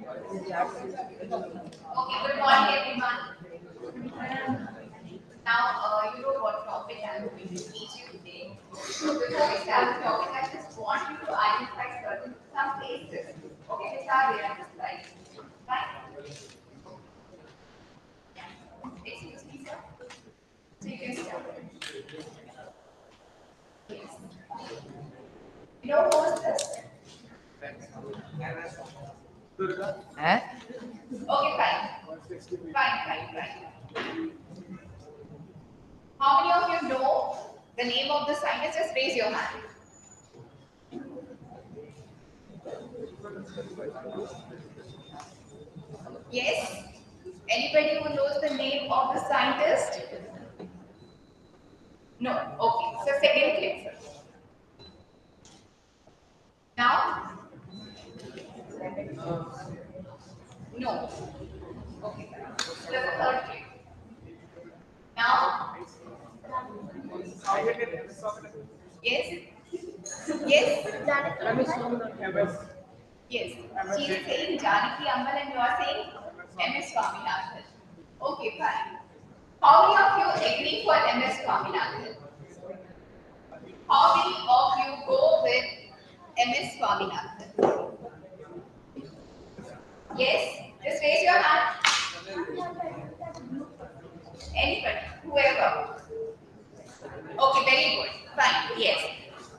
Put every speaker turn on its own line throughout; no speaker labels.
Okay, good morning everyone. Now, you know what topic I'm going to teach you today. So before we start the topic, I just want you to identify some places, okay, which are there on the slide. Right? Excuse me, sir. So you can start. Yes. You know who is this?
Eh?
Okay, fine. How many of you know the name of the scientist? Just raise your hand. Yes? Anybody who knows the name of the scientist? No. Okay. So second clip. Now? No. Okay. So the third clip. Now? Yes? Yes? Yes. She is saying Janaki Ammal and you are saying MS Swaminathan. Okay, fine. How many of you agree for MS Swaminathan? How many of you go with MS Swaminathan? Yes? Just raise your hand. Anybody, whoever. Okay, very good. Fine. Yes.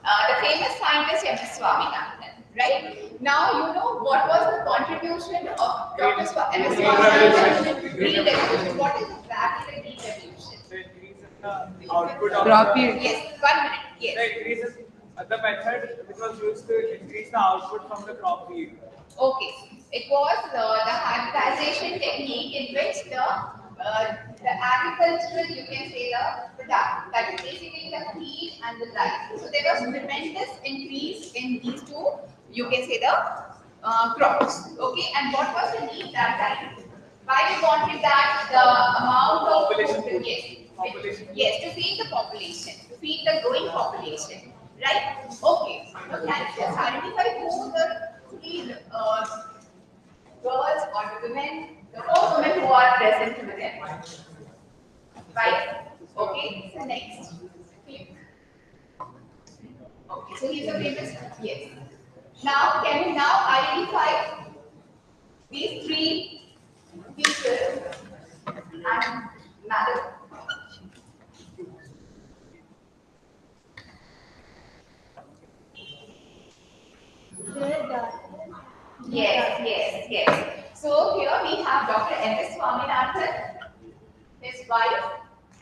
The famous scientist M.S. Swaminathan. Right? Now you know what was the contribution of Dr. M.S. Swaminathan? Green revolution. What is exactly the green revolution?
Output of
Crop
the,
yield.
Yes, 1 minute. Yes.
the increases the method which was used to increase the output from the crop yield.
Okay, it was the hybridization technique in which the agricultural, you can say the product, that is basically the wheat and the rice. So there was tremendous increase in these two, you can say the crops. Okay, and what was the need that time? Why we wanted that the amount of
Population food.
yes,
Population.
yes, to feed the population, to feed the growing population, right? Okay, so can you just identify who the three girls or the women, the four women who are present with them, right? Okay, so next. Okay, so he's a famous, yes. Now, can you now identify these three people and madam? Yes. So here we have Dr. M.S. Swaminathan, his wife,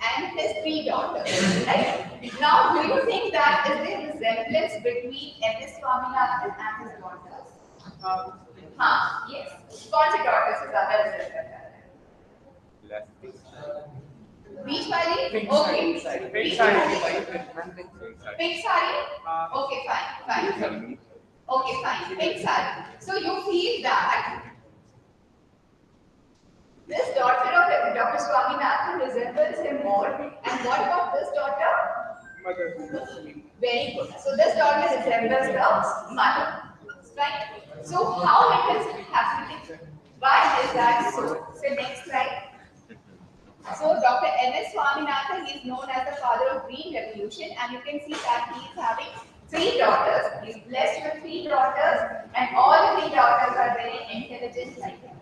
and his three daughters. Right? Now, do you think that is there resemblance between M.S. Swaminathan and his daughters? Yes. कौन सी daughters से ज़्यादा resemblance है? बीच वाली? Okay.
Pink
बीच
sari.
वाली? Pink sari? Okay, fine. Okay, fine. Pink sari. So you feel that this daughter of Dr. Swaminathan resembles him more. And what about this daughter?
Mother.
Very good. So this daughter resembles the mother. Right? So how it is happening? Why is that so? So next slide. So Dr. M.S. Swaminathan is known as the father of Green Revolution, and you can see that he is having three daughters. He is blessed with three daughters, and all the three daughters are very intelligent like him.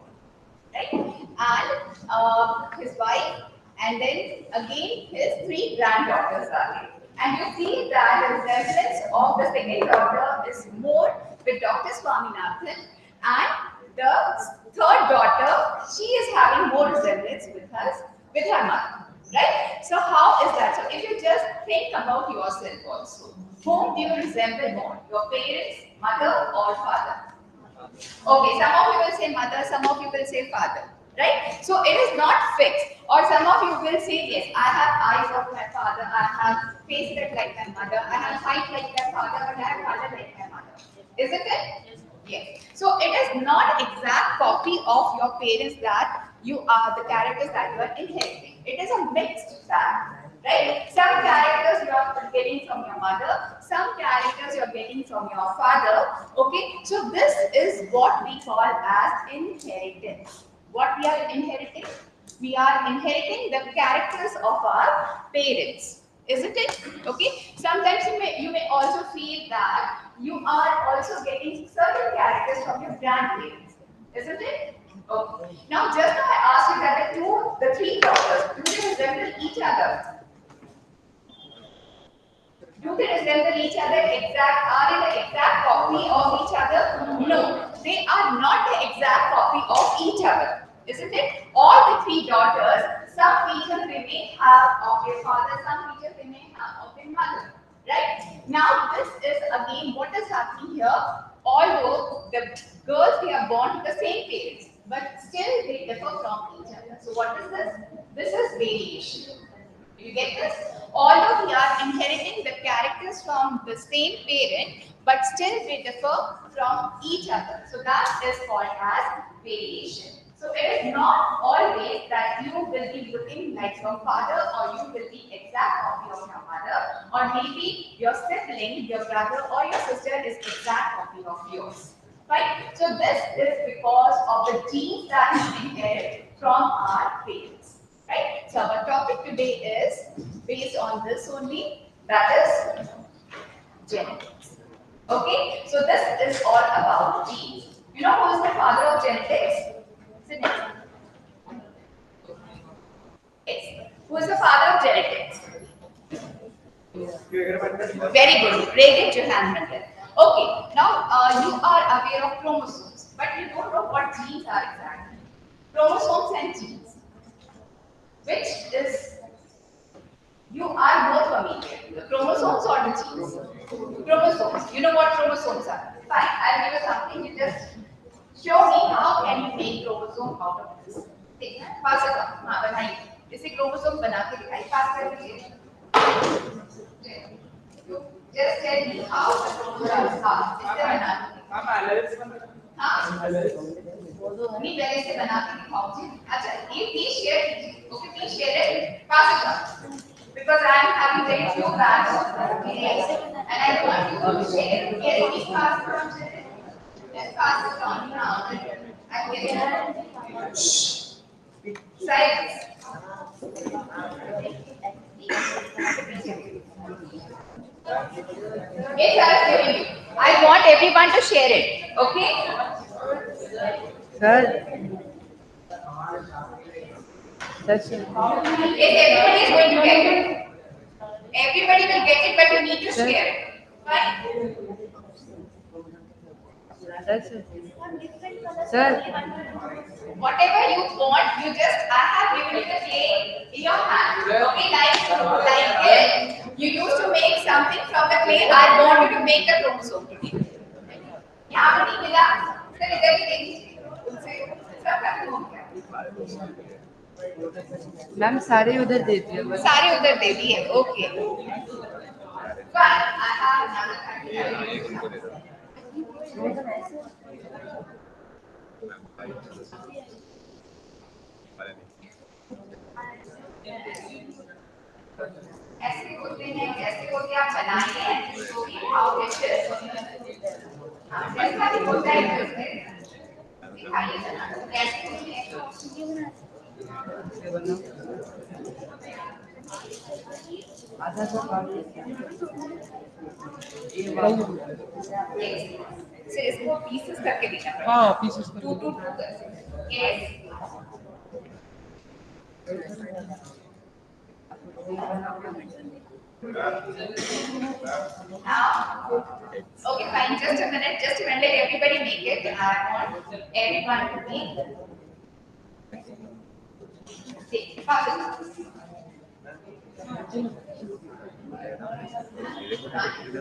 Right? And his wife, and then again his three granddaughters are there. And you see that the resemblance of the second daughter is more with Dr. Swaminathan, and the third daughter, she is having more resemblance with her mother. Right? So how is that? So if you just think about yourself also, whom do you resemble more? Your parents, mother, or father? Okay, some of you will say mother, some of you will say father, right? So it is not fixed. Or some of you will say, yes, I have eyes of my father, I have face cut like my mother, I have height like my father, but I have color like my mother. Isn't it? Yes. So it is not exact copy of your parents that you are the characters that you are inheriting. It is a mixed bag, right? Some characters you are getting from your mother, some characters you are getting from your father. Okay, so this is what we call as inheritance. What we are inheriting? We are inheriting the characters of our parents, isn't it? Okay. Sometimes you may also feel that you are also getting certain characters from your grandparents, isn't it? Okay. Now, just now I asked you that the three daughters, do they resemble each other? Do they resemble each other are they the exact copy of each other? No, they are not the exact copy of each other, isn't it? All the three daughters, some features they may have of their father, some features they may have of their mother. Right? Now, this is again what is happening here. Although the girls they are born to the same parents, but still they differ from each other. So, what is this? This is variation. You get this? Although we are inheriting the characters from the same parent, but still they differ from each other. So that is called as variation. So it is not always that you will be looking like your father or you will be exact copy of your mother, or maybe your sibling, your brother or your sister is exact copy of yours. Right? So this is because of the genes that we inherit from our parents. Right? So our topic today is based on this only, that is genetics. Okay? So this is all about genes. You know who is the father of genetics? Sit next. Yes. Who is the father of genetics? Very good. Great Sanghamitra. Okay. Now you are aware of chromosomes, but you don't know what genes are exactly. Chromosomes and genes. Which is you are both familiar. The chromosomes or the genes? Chromosomes. You know what chromosomes are? Fine. I'll give you something. You just show me how can you make chromosome out of this. ठीक है? पास कर हाँ बनाइए. इसे chromosome बना के दिखाइए. पास कर दीजिए. Just tell me how the chromosomes are. इसे बना के.
हम एनालिसिस
हाँ. नहीं पहले से बना के दिखाओ जी. अच्छा ये please share कीजिए. Okay, please share it. Pass it on. Because I am having very few bags, and I want you to share. Yes, please pass it on. Let's pass it on now. I get it. Silence. Yes, I am giving you. I want everyone to share it. Okay?
Sir. That's it.
Yes, everybody is going to get it. Everybody will get it, but you need to share it. Fine?
That's it. Sir.
Whatever you want, you just, I have given you the clay in your hand. Okay, like this. You used to make something from the clay. I want you to make the chromosome today. यहाँ पर नहीं मिला, sir इधर ही देखिए, उनसे सब खत्म हो गया.
मैम सारे उधर दे दिए.
सारे उधर दे दिए. Okay. Fine. I have another kind. ऐसे होते हैं, कैसे होते हैं आप बनाइए, तो भी हाउ इट इज. ऐसा भी होता है दिखाइए कैसे होते हैं.
आधा सा
से इसको पीसेस करके देना पड़ेगा.
हाँ pieces
two two two yes. Now, okay, fine. Just a minute. Just a minute. Let everybody make it. I want everyone to make. See, pass it.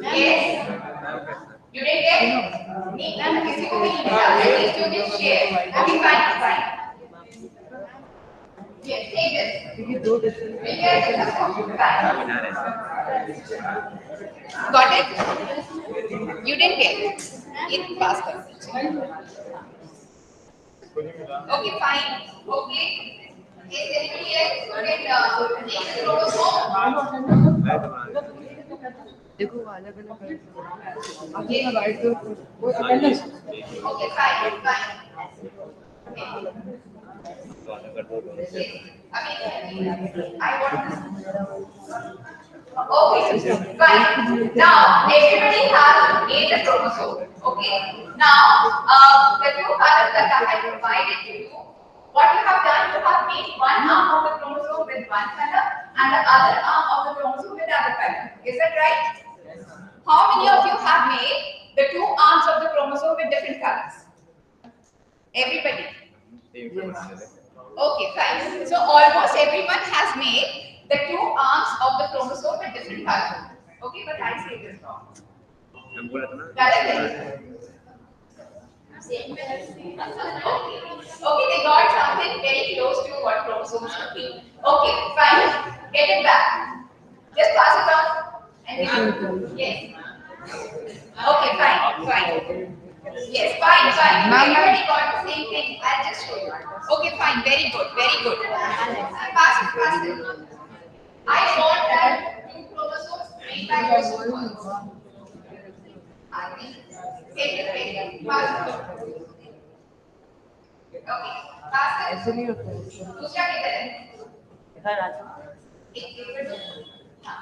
Yes. You didn't get it? नहीं ना किसी को भी नहीं मिला. At least you did share. Okay, fine, fine. Yes, take this.
क्योंकि दो different.
We get it. Got it? You didn't get it. It pass कर. Okay, fine. Okay. Is anybody else who can name the chromosome?
देखो वो अलग अलग आपने का white वो attendance
Okay, fine. I mean, I want to. Okay, fine. Now everybody has made a chromosome. Okay. Now the two colors that I have provided to you, what you have done, you have made one arm of the chromosome with one color and the other arm of the chromosome with the other color. Is that right? How many of you have made the two arms of the chromosome with different colors? Everybody. Okay, fine. So almost everyone has made the two arms of the chromosome with different colors. Okay, but I say this wrong. Correct? Okay, they got something very close to what chromosomes would be. Okay, fine. Get it back. Just pass it on. And give it. Yes. Okay, fine. Yes, fine. Everybody got the same thing. I'll just show you. Okay, fine. Very good. Pass it. I want that two chromosomes made by chromosomes. Take it. Pass it. Okay, pass it.
ऐसे नहीं होता है
दूसरा किधर है? एक हाँ.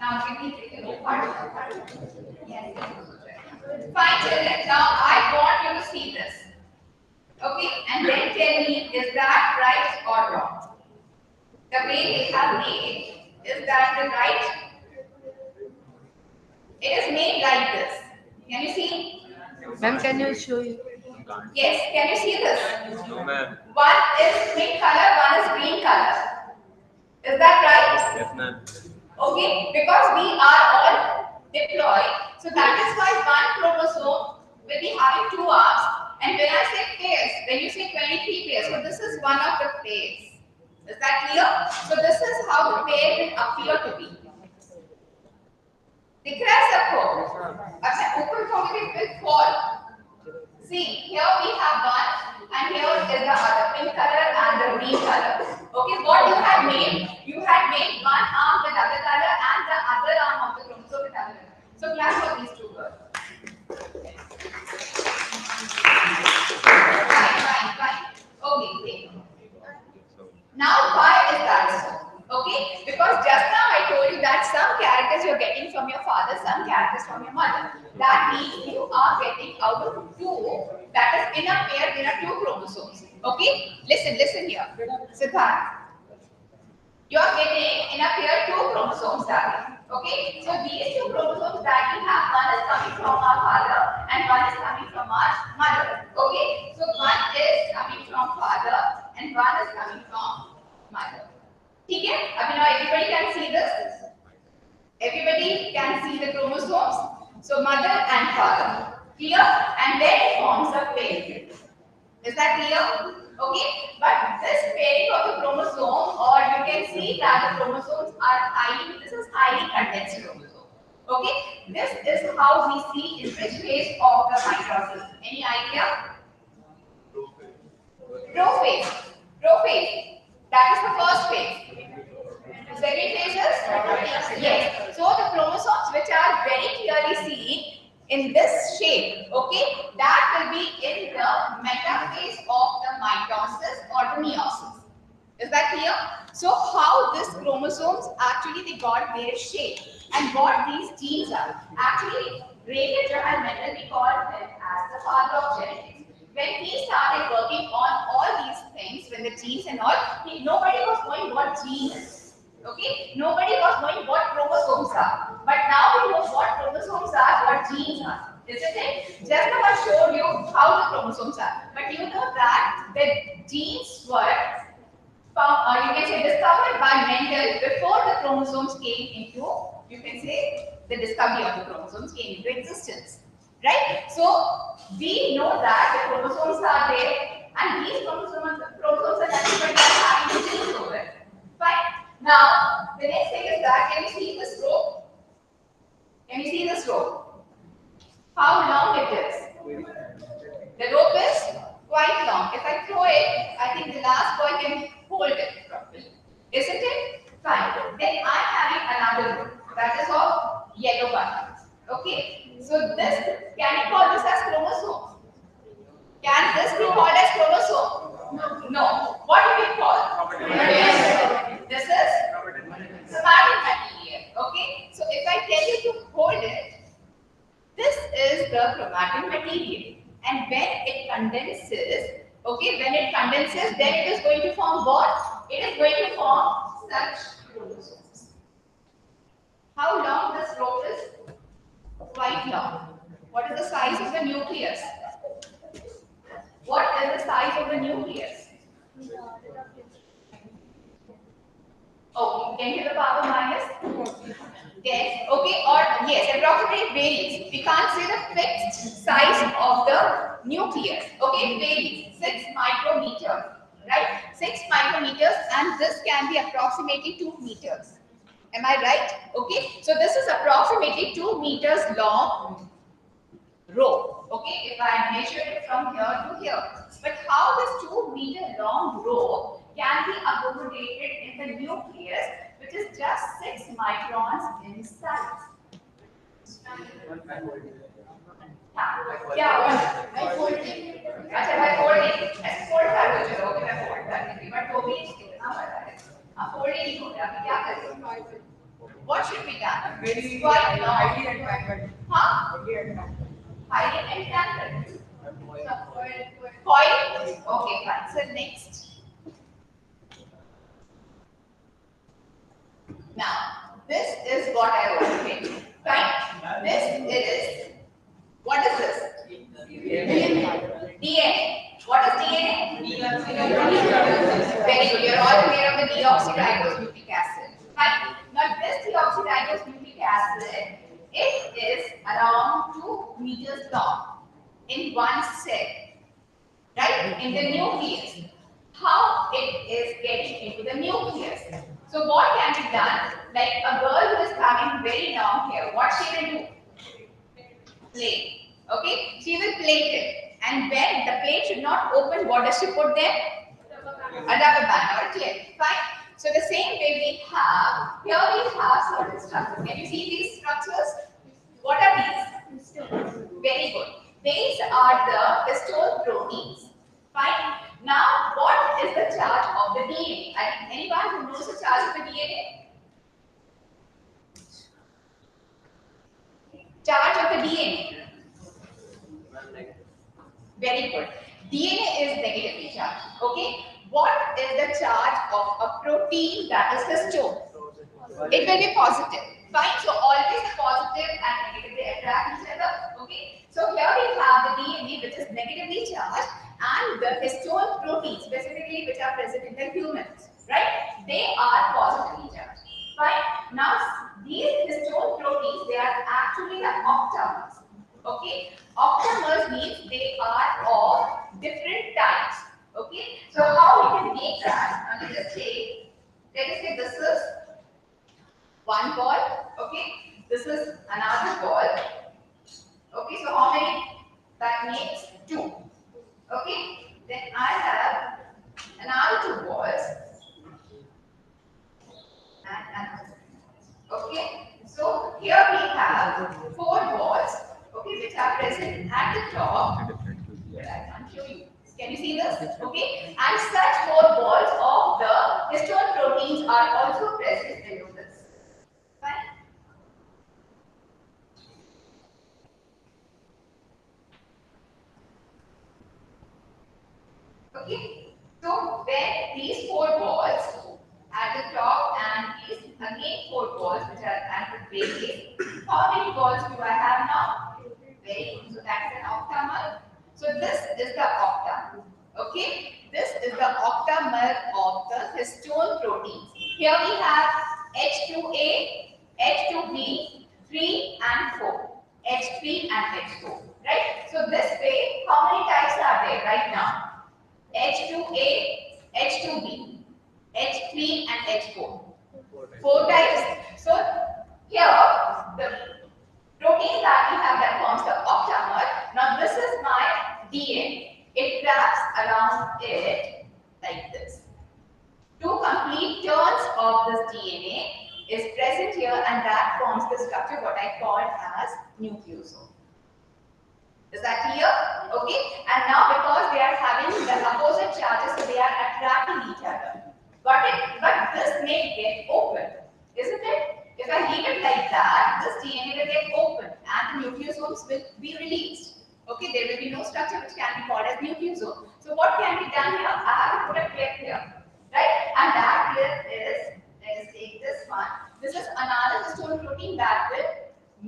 Now we need to do part. Yes. Fine, children. Now I want you to see this. Okay, and then tell me, is that right or wrong? The way they have made is that the right? It is made like this. Can you see?
Ma'am, can you show you?
Yes, can you see this?
No, ma'am.
One is pink color, one is green color. Is that right?
Yes, ma'am.
Okay, because we are all diploid, so that is why one chromosome will be having two arms. And when I say pairs, when you say 23 pairs, so this is one of the pairs. Is that clear? So this is how the pair will appear to be. दिख रहा है सबको? अच्छा, ऊपर उठोगे भी will fall. See, here we have one, and here is the other pink color and the green color. Okay, what you had made? You had made one arm with other color and the other arm of the chromosome with other color. So clap for these two girls. Fine. Okay, take. Now why is that so? Okay, because just now I told you that some characters you're getting from your father, some characters from your mother. That means you are getting out of two, that is in a pair, there are two chromosomes. Okay, listen here. Siddharth, you are getting in a pair two chromosomes, darling. Okay, so these two chromosomes that we have, one is coming from our father and one is coming from our mother. Okay, so one is coming from father and one is coming from mother. Okay, now everybody can see this. Everybody can see the chromosomes. So mother and father. Clear? And then it forms a pair. Is that clear? Okay. But this pairing of the chromosome, or you can see that the chromosomes are this is highly condensed chromosome. Okay. This is how we see in which phase of the mitosis. Any idea? Prophase. That is the first phase. Second phase is? Yes. So the chromosomes which are very clearly seen in this shape, okay, that will be in the metaphase of the mitosis or the meiosis. Is that clear? So how these chromosomes actually they got their shape and what these genes are. Actually, Raymond Johann Mendel, we call him as the father of genetics. When he started working on all these things, when the genes and all, nobody was knowing what gene is. Okay, nobody was knowing what chromosomes are. But now we know what chromosomes are, what genes are. Isn't it? Just now I showed you how the chromosomes are. But you know that the genes were found, or you can say discovered by Mendel before the chromosomes came into, you can say, the discovery of the chromosomes came into existence. Right? So we know that the chromosomes are there, and these chromosomes are nothing but they are having the genes over it. Fine. Now the next thing is that can you see this rope? Can you see this rope? How long it is? The rope is quite long. If I throw it, I think the last boy can hold it properly. Isn't it? Fine. Then I'm having another row that is of yellow buttons. Okay. So this, can you call this as chromosome? Can this be called as chromosome? No. No. What do we call? Yes. This is chromatin material. Okay. So if I tell you to hold it, this is the chromatin material. And when it condenses, okay, when it condenses, then it is going to form what? It is going to form such chromosomes. How long this rope is? Quite long. What is the size of the nucleus? What is the size of the nucleus? Oh, 10 to the power minus 10. Okay, or yes, approximately varies. We can't say the fixed size of the nucleus. Okay, it varies. 6 micrometers, right? 6 micrometers, and this can be approximately 2 meters. Am I right? Okay, so this is approximately 2 meters long row. Okay, if I measure it from here to here. But how this 2 meter long row can be accommodated in the nucleus, which is just 6 microns in size? क्या by folding? अच्छा by folding. ऐसे fold कर दो चलो okay मैं fold कर देती हूँ but वो भी कितना बड़ा है अब fold ही नहीं हो रहा अभी क्या करें? What should be done?
Very
quite long.
highly entangled.
हाँ? Highly entangled. Coil. Okay, fine. So next. Now, this is what I want to make. Fine. This is, what is this? DNA. What is DNA? Very good. You're all aware of the deoxyribonucleic acid. Fine. Now, this deoxyribonucleic acid, it is around 2 meters long in one cell, right? In the nucleus. How it is getting into the nucleus? So what can be done? Like a girl who is having very long hair, what she will do? Plait. Okay, she will plait it, and when the plate should not open, what does she put there? A rubber band. All clear? Fine. So the same way we have here, we have certain structures. Can you see these structures? What are these? Very good. These are the histone proteins. Fine. Now, what is the charge of the DNA? Anyone who knows the charge of the DNA? Charge of the DNA. Very good. DNA is negatively charged. Okay. What is the charge of a protein that is histone? It will be positive. Fine. So always the positive and negative they attract each other. Okay. So here we have the DNA which is negatively charged and the histone proteins specifically which are present in the humans. Right? They are positively charged. Fine. Now these histone proteins they are actually the octamers. Okay. Octamers means they are of different types. Okay. So how we can make that? Let us say this is one ball. Okay. This is another ball. Okay. So how many? That makes 2. Okay. Then I have another 2 balls and another. Okay. So here we have 4 balls. Okay, which are present at the top. But I can't show you. Can you see this? Okay, and such 4 balls of the histone proteins are also present below this. Fine. Okay, so when these 4 balls at the top and these again 4 balls which are at the base, how many balls do I have now? Very good. So that's an octamer. So this is the octamer. Okay. This is the octamer of the histone proteins. Here we have H2A, H2B, 3 and 4. H3 and H4. Right? So this way, how many types are there right now? H2A, H2B, H3 and H4. 4 types. So here the protein that we have that forms the octamer. Now this is my DNA. It wraps it like this. Two complete turns of this DNA is present here, and that forms the structure what I called as nucleosome. Is that clear? Okay. And now because they are having the opposite charges, so they are attracting each other. But this may get open, isn't it? If I leave it like that, this DNA will get open and the nucleosomes will be released. Okay, there will be no structure which can be called as nucleosome. So what can be done here? I have to put a clip here, right? And that clip is, let us take this one. This is another histone protein that will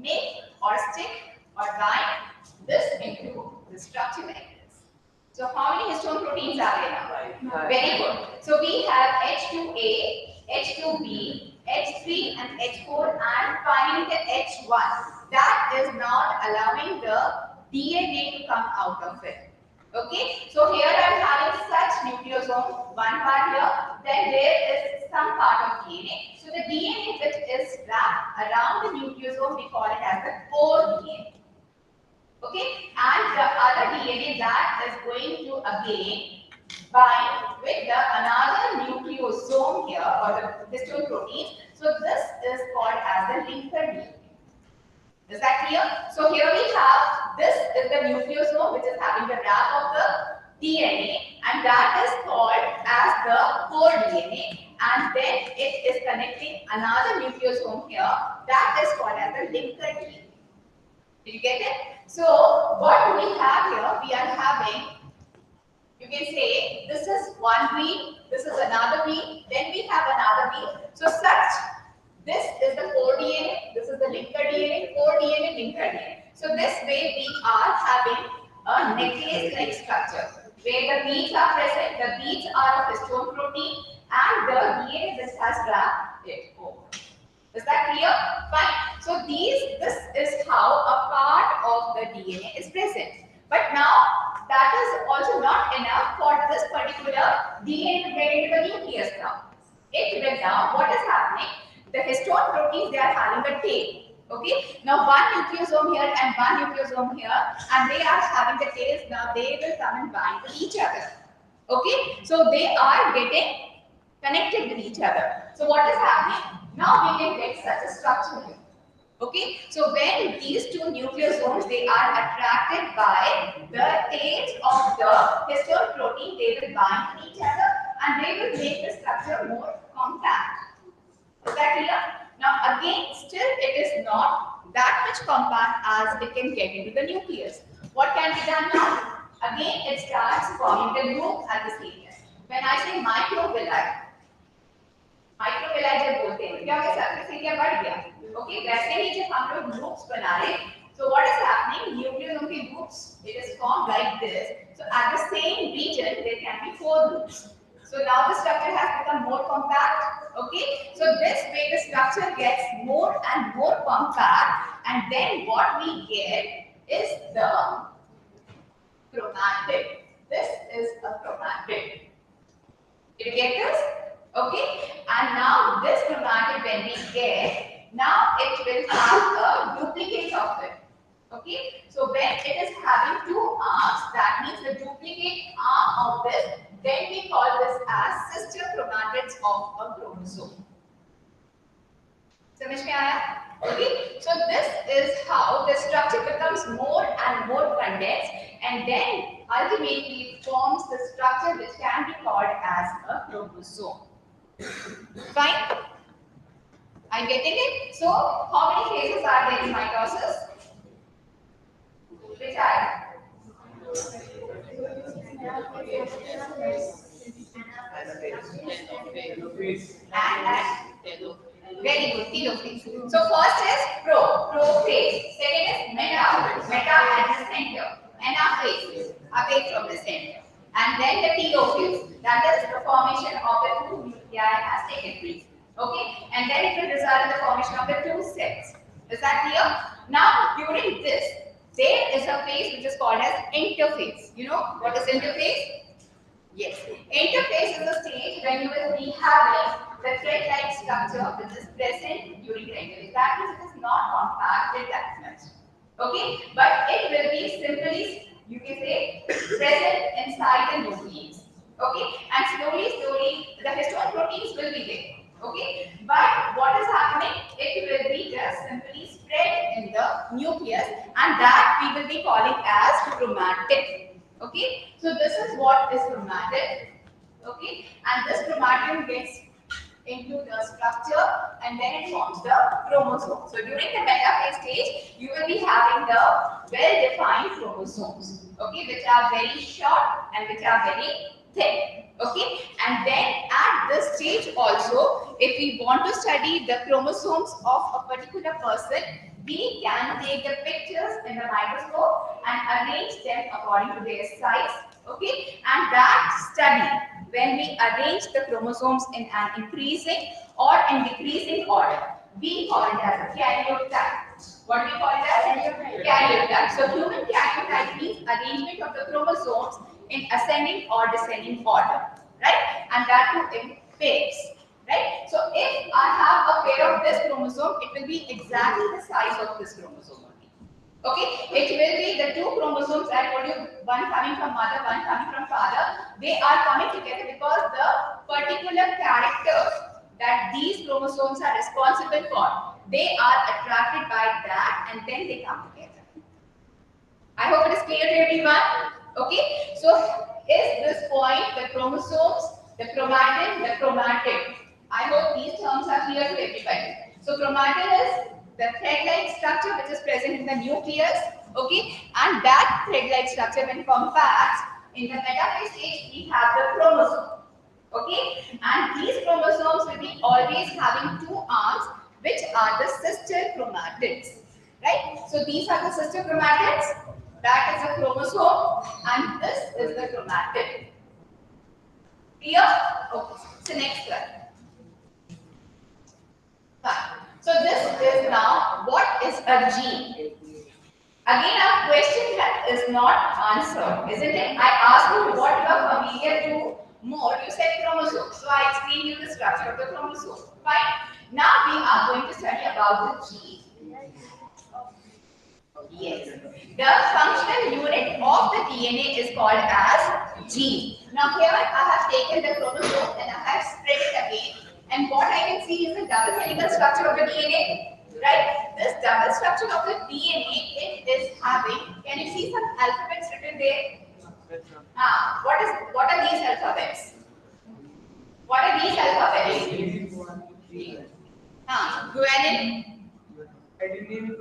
make or stick or bind this into the structure like this. So how many histone proteins are there now? Very good. So we have H2A, H2B, H3 and H4 and finally the H1. That is not allowing the DNA to come out of it. Okay, so here I am having such nucleosome, one part here, then there is some part of DNA. So the DNA which is wrapped around the nucleosome, we call it as the core DNA. Okay, and the other DNA that is going to again bind with the another nucleosome here or the histone protein. So this is called as the linker DNA. Is that clear? So here we have, this is the nucleosome which is having the wrap of the DNA and that is called as the core DNA, and then it is connecting another nucleosome here that is called as the linker DNA. Did you get it? So what do we have here? We are having, you can say this is one bead, this is another bead, then we have another bead. So this is the core DNA, this is the linker DNA, core DNA, linker DNA. So this way we are having a necklace-like structure where the beads are present, the beads are of histone protein and the DNA which has wrapped it over. Is that clear? Fine. So this is how a part of the DNA is present. But now that is also not enough for this particular DNA to get into the nucleus now. It will now, what is happening? The histone proteins, they are having a tail. Okay. Now one nucleosome here and one nucleosome here, and they are having the tails. Now they will come and bind with each other. Okay. So they are getting connected with each other. So what is happening? Now we can get such a structure here. Okay, so when these two nucleosomes, they are attracted by the tails of the histone protein, they will bind to each other and they will make the structure more compact. Is that clear? Now again, still it is not that much compact as it can get into the nucleus. What can be done now? Again, it starts forming the loop at the same time. When I say microvilli, जब बोलते हैं क्या होगा surface area बढ़ गया okay वैसे ही जब हम लोग लूप्स बना रहे so what is happening nucleosome के loops it is formed like this so at the same region there can be 4 loops so now the structure has become more compact okay so this way the structure gets more and more compact and then what we get is the chromatid this is a chromatid did you get this okay and now this chromatid when we get now it will have a duplicate of it okay so when it is having 2 arms that means the duplicate arm of this then we call this as sister chromatids of a chromosome समझ में आया okay so this is how the structure becomes more and more condensed and then ultimately it forms the structure which can be called as a chromosome fine are you getting it so how many phases are there in mitosis which are and very good telophase so first is prophase second is meta at the center anaphase away from the center and then the telophase that is the formation of the 2 nuclei has taken place okay and then it will result in the formation of the 2 cells is that clear now during this there is a phase which is called as interphase you know what is interphase yes interphase is the stage when you will be having the thread-like structure which is present during the interphase that means it is not compacted that much okay but it will be simply you can say present inside the nucleus Okay, and slowly the histone proteins will be there. Okay, but what is happening? It will be just simply spread in the nucleus, and that we will be calling as chromatin. Okay, so this is what is chromatin. Okay, and this chromatin gets into the structure and then it forms the chromosome. So during the metaphase stage, you will be having the well-defined chromosomes, okay, which are very short and which are very thin, okay. And then at this stage also, if we want to study the chromosomes of a particular person, we can take the pictures in the microscope and arrange them according to their size, okay. And that study, when we arrange the chromosomes in an increasing or in decreasing order, we call it as a karyotype. What do we call it as? Karyotype. So human karyotype means arrangement of the chromosomes in ascending or descending order, right? And that too in pairs, right? So if I have a pair of this chromosome, it will be exactly the size of this chromosome only. Okay, it will be the two chromosomes. I told you, one coming from mother, one coming from father. They are coming together because the particular characters that these chromosomes are responsible for, they are attracted by that and then they come together. I hope it is clear to everyone. Okay, so is this point the chromosomes, the chromatin, the chromatid? I hope these terms are clear to everybody. So chromatin is the thread-like structure which is present in the nucleus, okay, and that thread-like structure when compacts in the metaphase stage, we have the chromosome, okay, and these chromosomes will be always having two arms which are the sister chromatids, right? So these are the sister chromatids. That is a chromosome and this is the chromatid. Clear? Okay. So next slide. Fine. So this is now what is a gene? Again, a question that is not answered, isn't it? I asked you what you are familiar to more. You said chromosome. So I explained you the structure of the chromosome. Fine. Now we are going to study about the gene. Yes. The functional unit of the DNA is called as gene. Now here I have taken the chromosome and I have spread it again. And what I can see is the double helical structure of the DNA. Right? This double structure of the DNA, it is having, can you see some alphabets written there? What are these alphabets? What are these alphabets? Guanine, adenine,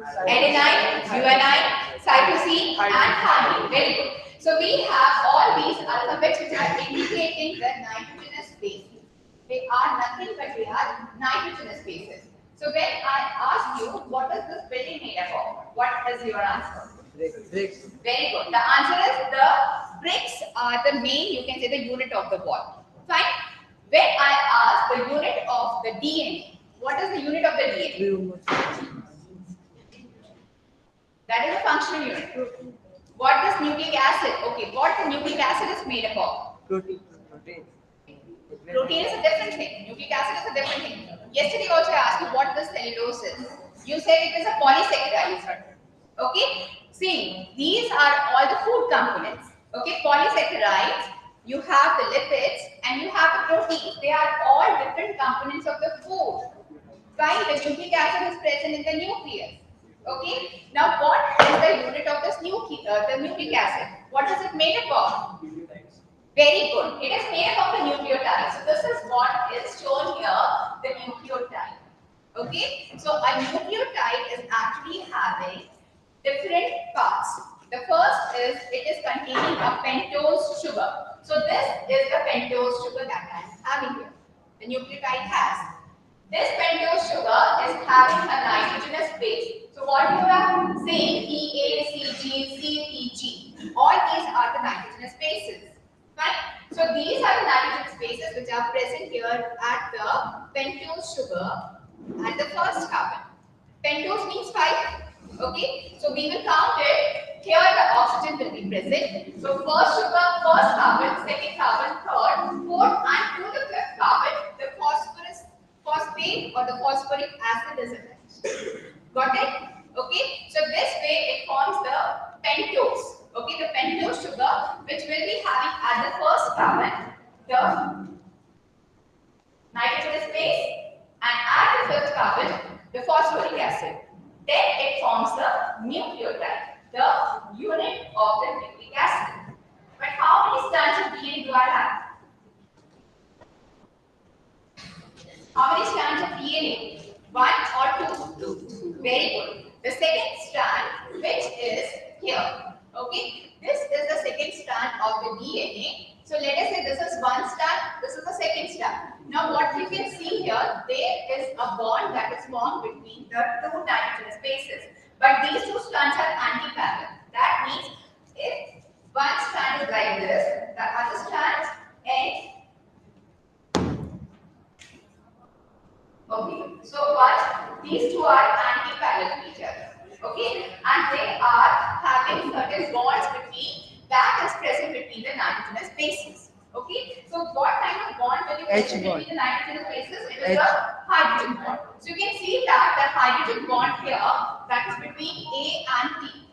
guanine, cytosine, and thymine. Very good. So we have all these alphabets which are indicating the nitrogenous bases. They are nothing but they are nitrogenous bases. So when I ask you, what is this building made up of? What is your answer?
Bricks.
Very good. The answer is the bricks are the main, you can say the unit of the wall. Fine. When I ask the unit of the DNA, what is the unit of the DNA? That is a functional unit. What is nucleic acid? Okay, what the nucleic acid is made up of?
Protein.
Protein is a different thing. Nucleic acid is a different thing. Yesterday also I asked you what the cellulose is. You said it is a polysaccharide. Okay? See, these are all the food components. Okay, polysaccharides, you have the lipids and you have the proteins. They are all different components of the food. Fine, the nucleic acid is present in the nucleus. Okay, now what is the unit of this the nucleic acid? What is it made up of? Very good. It is made up of the nucleotide. So this is what is shown here, the nucleotide. Okay, so a nucleotide is actually having different parts. The first is it is containing a pentose sugar. So this is the pentose sugar that I am having here. The nucleotide has. This pentose sugar is having a nitrogenous base. So what you are saying, PACG, CPG, all these are the nitrogenous bases. Fine. So these are the nitrogenous bases which are present here at the pentose sugar at the first carbon. Pentose means 5. Okay. So we will count it. Here the oxygen will be present. So first sugar, first carbon, second carbon, third, fourth, and to the fifth carbon, the phosphate or the phosphoric acid is attached. Got it? Okay. So this way it forms the pentose. Okay, the pentose sugar which will be having at the first carbon the nitrogenous base and add the fifth carbon, the phosphoric acid. Then it forms the nucleotide, the unit of the nucleic acid. But how many strands of DNA do I have? How many strands of DNA? One or two? Two. Very good. The second strand, which is here. Okay, this is the second strand of the DNA. So let us say this is one strand, this is the second strand. Now what you can see here, there is a bond that is formed between the two nitrogenous bases. But these two strands are anti-parallel. That means if one strand is like this, the other strand ends. Okay, so what? These two are anti-parallel to each other. Okay, and they are having certain bonds between that is present between the nitrogenous bases. Okay, so what kind of bond will you present between the nitrogenous bases? It is a hydrogen bond. So you can see that the hydrogen bond here that is between A and T.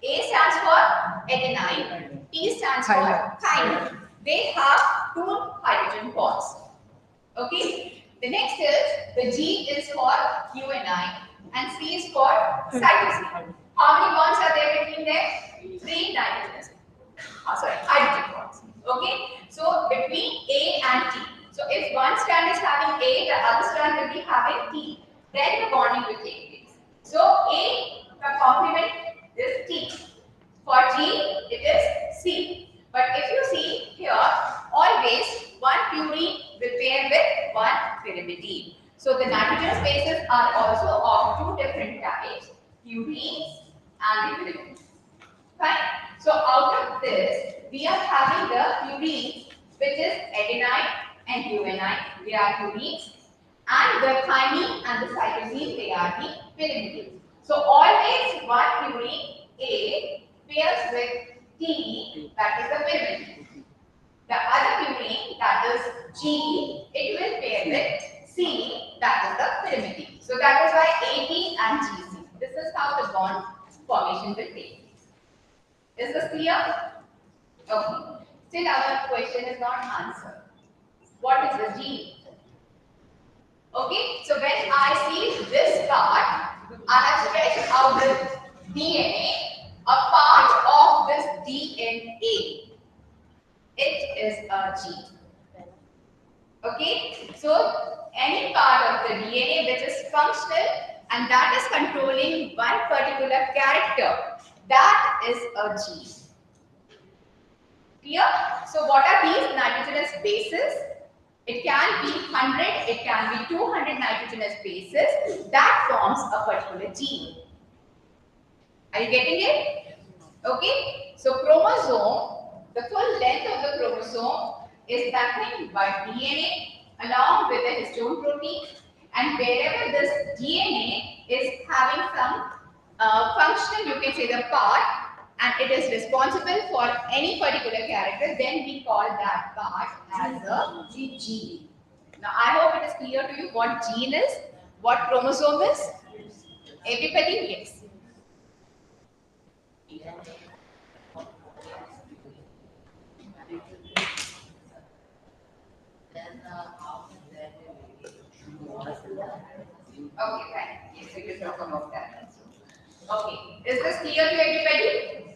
A stands for adenine, T stands for thymine. They have two hydrogen bonds. Okay. The next is the G is for UNI and C is for cytosine. How many bonds are there between them? Three nitrogenous. Hydrogen bonds. Okay. So between A and T. So if one strand is having A, the other strand will be having T. Then the bonding will take place. So A, the complement is T. For G, it is C. But if you see here, always one purine will pair with one pyrimidine. So the nitrogenous bases are also of two different types, purines and the pyrimidines. Fine. So out of this, we are having the purines, which is adenine and UNI. They are purines, and the thymine and the cytosine, they are the pyrimidines. So always one purine A pairs with T, that is the pyrimidine. The other purine, that is G, it will pair with C, that is the pyrimidine. So that is why AT and GC. This is how the bond formation will take place. Is this clear? Okay. Still our question is not answered. What is the G? Okay. So when I see this part, I have stretched out the DNA. A part of this DNA, it is a G. Okay, so any part of the DNA which is functional and that is controlling one particular character, that is a G. Clear? So what are these nitrogenous bases? It can be 100, it can be 200 nitrogenous bases that forms a particular gene. Are you getting it? Okay. So chromosome, the full length of the chromosome is nothing but DNA along with the histone protein, and wherever this DNA is having some function, you can say the part, and it is responsible for any particular character, then we call that part as a gene. Now I hope it is clear to you what gene is, what chromosome is. Everybody, yes. Okay, fine. Yes, we will talk about that. Okay, is this clear to everybody?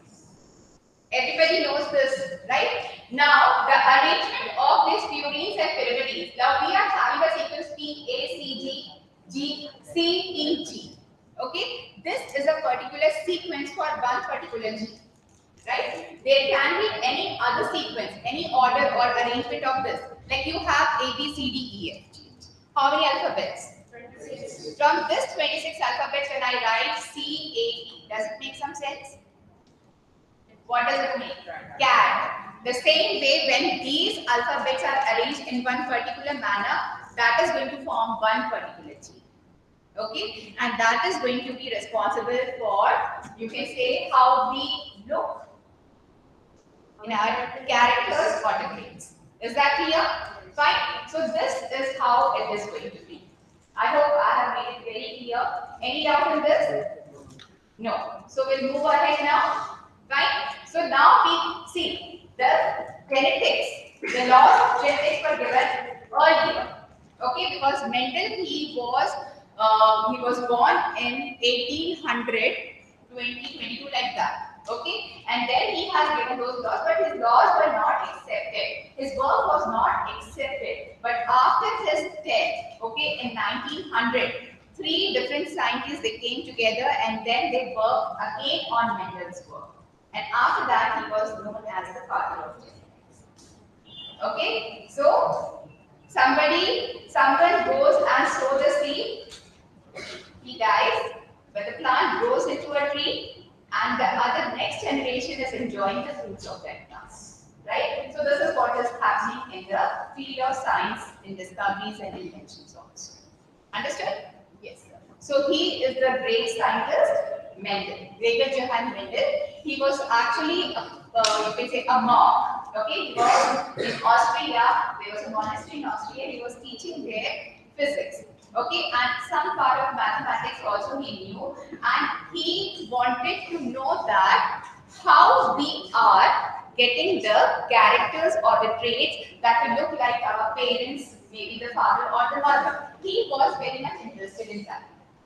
Everybody knows this, right? Now, the arrangement of these purines and pyrimidines. Now, we are having a sequence P, A, C, G, G, C, E, G. Okay, this is a particular sequence for one particular gene, right? There can be any other sequence, any order or arrangement of this. Like you have A, B, C, D, E, F, G. How many alphabets? 26. From this 26 alphabets, when I write C, A, E, does it make some sense? What does it mean? Cat. The same way, when these alphabets are arranged in one particular manner, that is going to form one particular gene. Okay, and that is going to be responsible for, you can say, how we look in our characters or traits. Is that clear? Fine. So this is how it is going to be. I hope I have made it very clear. Any doubt in this? No. So we'll move ahead now. Right? So now we see the genetics, the The laws of genetics were given earlier. Okay, because Mendel he was born in 1800, 2022 like that. Okay, and then he has given those laws, but his laws were not accepted. His work was not accepted. But after his death, okay, in 1900, three different scientists they came together and then they worked again on Mendel's work. And after that, he was known as the father of genetics. Okay, so someone goes and sows the seed, he dies, but the plant grows into a tree, and the other next generation is enjoying the fruits of that plant. Right? So this is what is happening in the field of science in discoveries and inventions also. Understood? Yes. So he is the great scientist Mendel, Gregor Johann Mendel. He was actually you can say a monk. Okay, he was in Austria. There was a monastery in Austria. He was teaching there physics. Okay, and some part of mathematics also he knew, and he wanted to know that how we are getting the characters or the traits that will look like our parents, maybe the father or the mother. He was very much interested in that.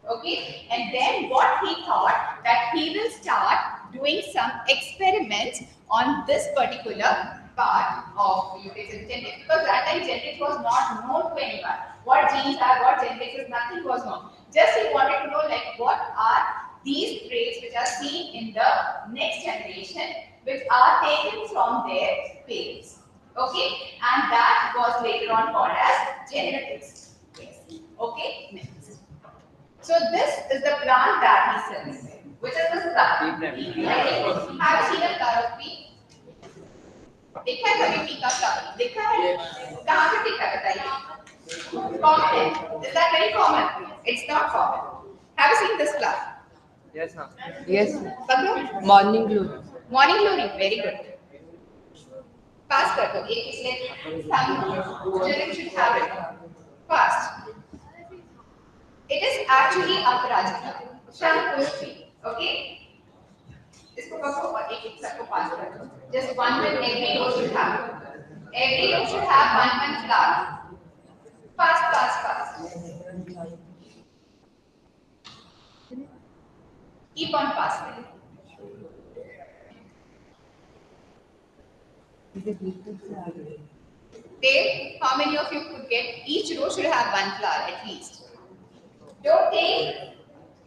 Okay, and then what he thought that he will start doing some experiments on this particular part of genetics, because that time genetics was not known to anyone. What genes are, what genetics is, nothing was known. Just he wanted to know like what are these traits which are seen in the next generation, which are taken from their parents. Okay, and that was later on called as genetics. Yes. Okay, next. So this is the plant that he sells. Which is this plant? Have you seen a flower of pea? देखा है कभी P का flower? देखा है? कहाँ पे देखा है बताइए? Common है? Is that very common? It's not common. Have you seen this flower?
Yes, ma'am. Yes.
पकड़ो.
Morning glory.
Morning glory, very good. Pass कर दो. एक इसलिए some children should have it. Fast. It is actually Aparajita. Shankushti. Okay. इसको पकड़ो और एक एक सबको पास कर दो. Just one every row should have. Every row should have one flower. Fast. Keep on passing. Dave, how many of you could get? Each row should have one flower at least. Don't take.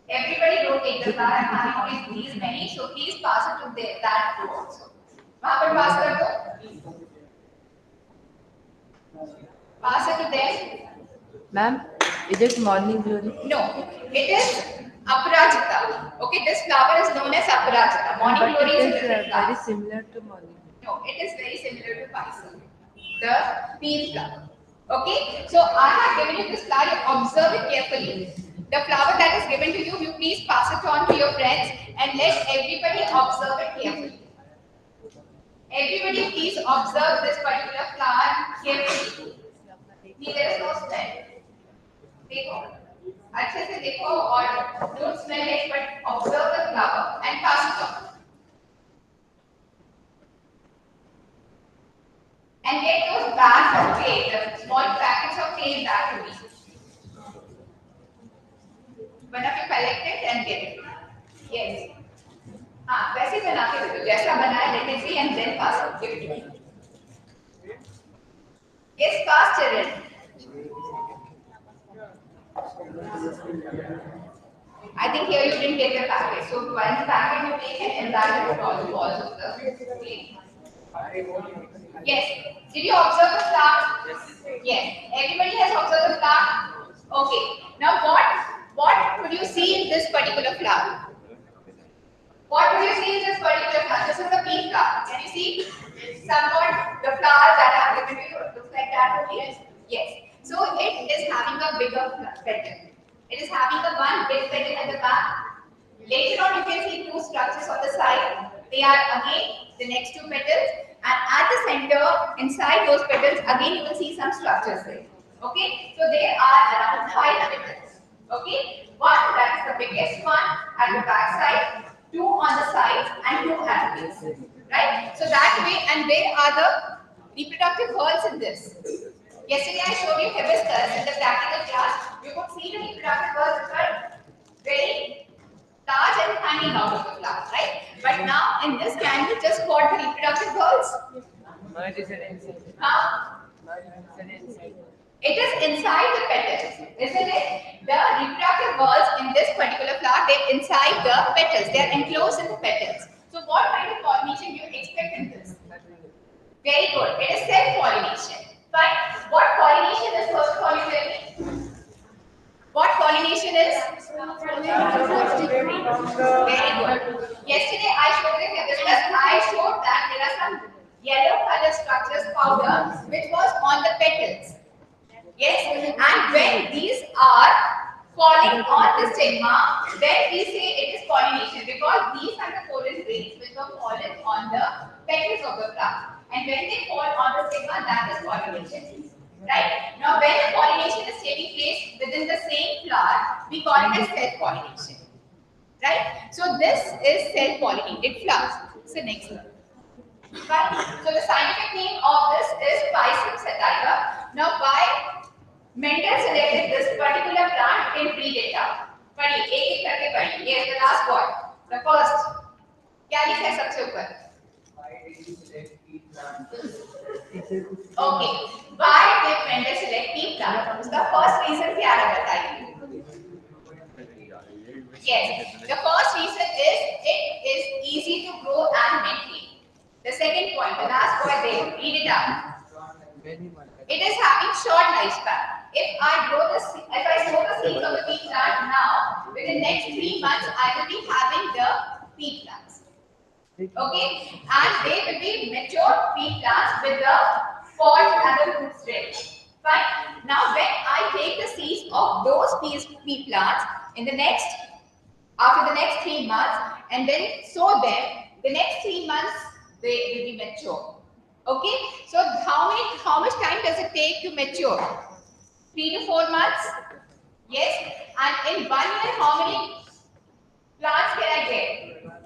Everybody don't take the flower. I'm having these many, so please pass it to that row also. वहाँ पर pass कर दो. Pass it to them.
Ma'am, is it morning glory?
No, it is Aparajita. Okay, this flower is known as Aparajita. Morning
But
glory
it
is a
is
different flower.
very similar to morning.
No, it is very similar to Paisa, the pea flower. Okay, so I have given you this flower. You observe it carefully. The flower that is given to you, you please pass it on to your friends and let everybody observe it carefully. Everybody please observe this particular flower carefully. There is no smell. देखो, अच्छे से देखो और don't smell it, but observe the flower and pass it on. And get those bags of clay, the small packets of clay back to me. One of you collect it and get it. Yes. हाँ, वैसे बना के दे दो, जैसा बनाया let me see and then pass it. Give it to me. Yes, pass children. I think here you didn't get the packet. So one packet you take it and that is all the balls of the clay. Yes. Did you observe the flower? Yes. Everybody has observed the flower? Okay. Now what could you see in this particular flower? What could you see in this particular flower? This is the pea flower. Can you see somewhat the flowers that I have given to you? It looks like that only. Yes. So it is having a bigger petal. It is having a one big petal at the back. Later on, you can see two structures on the side. They are again the next two petals, and at the center, inside those petals, again you will see some structures there. Okay, so there are around 5 petals. Okay, one that is the biggest one at the back side, two on the sides, and two at the base. Right? So that way, and where are the reproductive whorls in this. Yesterday I showed you hibiscus in the practical class. You could see the reproductive whorls which were very large and hanging out of the flower, right? But now in this, can you just spot the reproductive whorls? Huh? It is inside the petals, isn't it? The reproductive whorls in this particular flower, they're inside the petals. They are enclosed in the petals. So what kind of pollination do you expect in this? Very good. It is self-pollination. Fine. What pollination is, first of all, you tell me? What pollination is? Very good. Yesterday I showed you hibiscus. I showed that there are some yellow color structures powder which was on the petals. Yes, and when these are falling on the stigma, then we say it is pollination because these are the pollen grains which were fallen on the petals of the flower. And when they fall on the stigma, that is pollination. Right? Now, when the pollination is taking place within the same flower, we call it as self-pollination. Right? So this is self-pollinated flowers. So next one. Right? So the scientific name of this is Pisum sativa. Now, why Mendel selected this particular plant and breed it out? पढ़िए एक करके पढ़िए. Yes, the last one. The first. क्या लिखा है सबसे ऊपर? Okay. Why did Mendel select pea plant? उसका first reason क्या है बताइए? Yes. The first reason is it is easy to grow and maintain. The second point, the last point there, read it out. It is having short lifespan. If I sow the seeds of the pea plant now, within next 3 months, I will be having the pea plants. Okay, and they will be mature pea plants with the pod and the roots ready. Fine. Now, when I take the seeds of those pea plants after the next 3 months, and then sow them, the next 3 months they will be mature. Okay, so how much time does it take to mature? 3 to 4 months. Yes, and in 1 year, how many plants can I get?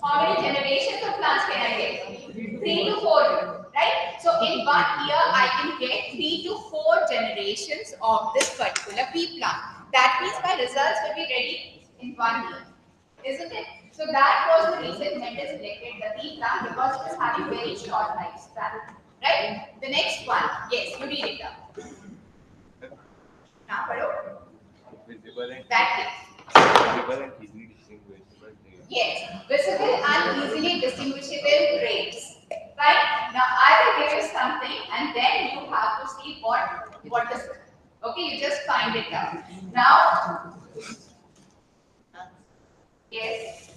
How many generations of plants can I get? 3 to 4, right? So in 1 year, I can get 3 to 4 generations of this particular pea plant. That means my results will be ready in 1 year, isn't it? So that was the reason Mendel selected the pea plant because it is having very short lifespan, right? The next one, yes, you read it down. Now, paro. That is.
Visible and easily distinguishable traits.
Yes, visible and easily distinguishable traits. Right? Now I will give you something and then you have to see what is it. Okay, you just find it out. Now, yes.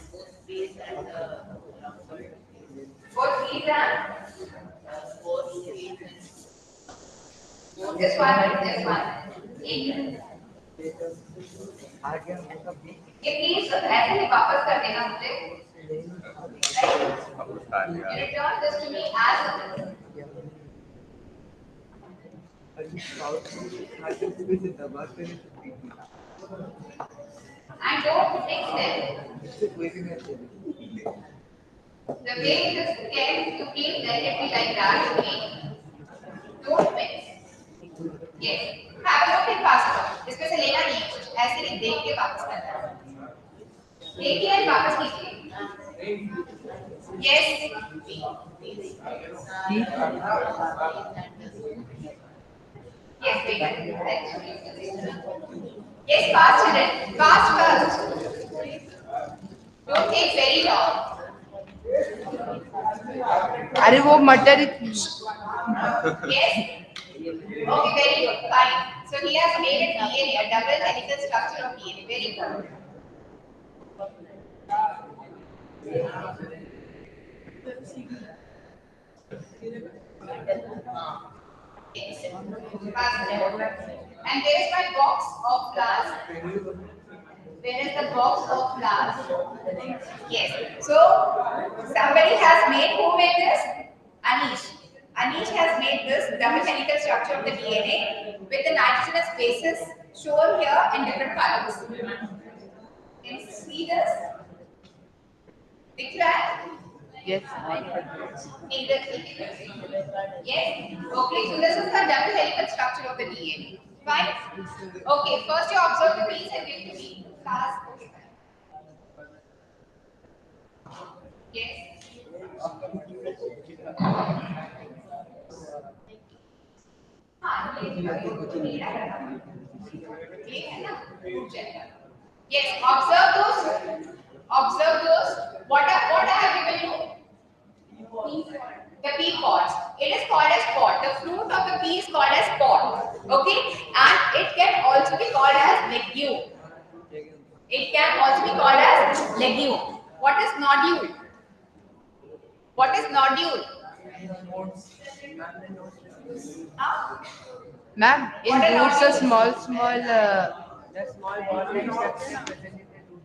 Both these and this one and this one. ये please ऐसे ही वापस कर देना मुझे. Return this to me as it is. And don't mix them. The way it is kept, you please let it be like that. Okay? Don't mix. Yes. Have a look and pass it on. इसमें से लेना नहीं है कुछ. ऐसे ही देख के वापस करना है. देखिए और वापस कीजिए. Yes. Yes, we can. Yes, fast children. Fast. Don't take very long.
अरे वो मटर.
Yes. Okay, very good. Fine. So he has made a DNA, a double helical structure of DNA. Very good. Yes. And there is my box of flowers. There is the box of flowers. Yes. So somebody has made. Who made this? Anish. Anish has made this double helical structure of the DNA with the nitrogenous bases shown here in different colors. Can you see this? दिख रहा है?
Yes.
Either yes. Okay, so this is the double helical structure of the DNA. Fine. Okay, first you observe the bees and give to me. Class. Okay, fine. Yes. हाँ, ये है ना? Yes, observe those. Observe those. What I have given you? The pea pods. It is called as pod. The fruit of the pea is called as pod. Okay, and it can also be called as legume. It can also be called as legume. What is nodule? What is nodule? Huh?
Ma'am, in
What are
roots, a
nodules?
the small ball-like structure present in the root.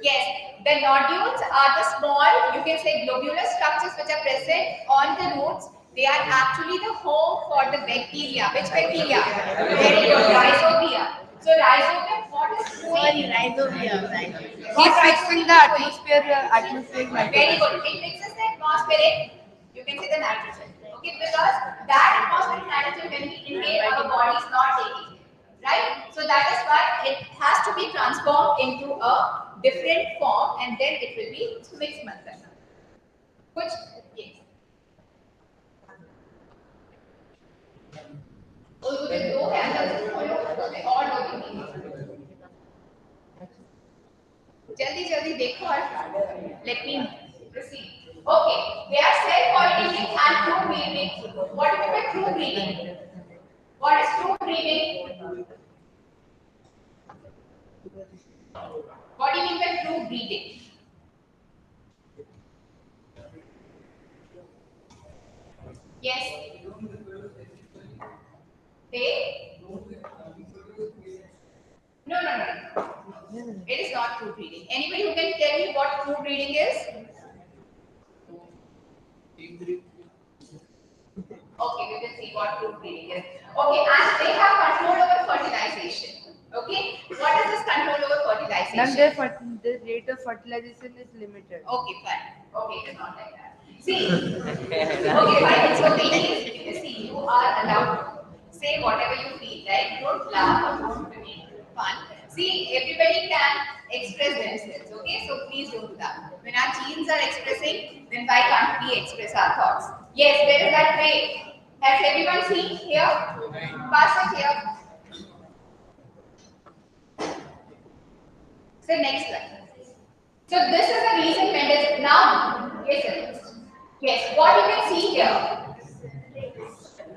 Yes, the nodules are the small, you can say globular structures which are present on the roots. They are actually the home for the bacteria. Which bacteria? Very good, rhizobia. So rhizobia, what is doing?
Rhizobia.
What
He's fixing the
rhizobia
atmospheric
is doing? Very
nitrogen.
good. It mixes the atmospheric, you can say the nitrogen. Okay, because that atmospheric nitrogen when we inhale, our body is not taking it. Right? So that is why it has to be transformed into a different form and then it will be mixed method. Which, yes. और ये दो है अंदर से खोलो उसमें और दो दिखेंगे जल्दी जल्दी देखो और let me proceed. Okay, they are self-pollinating and true breeding. What do you mean by true breeding? What is true breeding? What do you mean by true breeding? Yes. They? No. It is not true breeding. Anybody who can tell me what true breeding is? Okay, we will see what true breeding is. Okay, and they have control over fertilization. Okay, what is this control over fertilization?
Ma'am, the rate of fertilization is limited.
Okay, fine. Okay, it is not like that. See, okay, fine, it's okay. See, you are allowed to say whatever you feel, right? Don't laugh or don't make fun. See, everybody can express themselves, okay? So please don't do that. When our genes are expressing, then why can't we express our thoughts? Yes, there is that tray. Has everyone seen here? Pass it here. So next slide. So this is the reason Mendel now yes, what you can see here.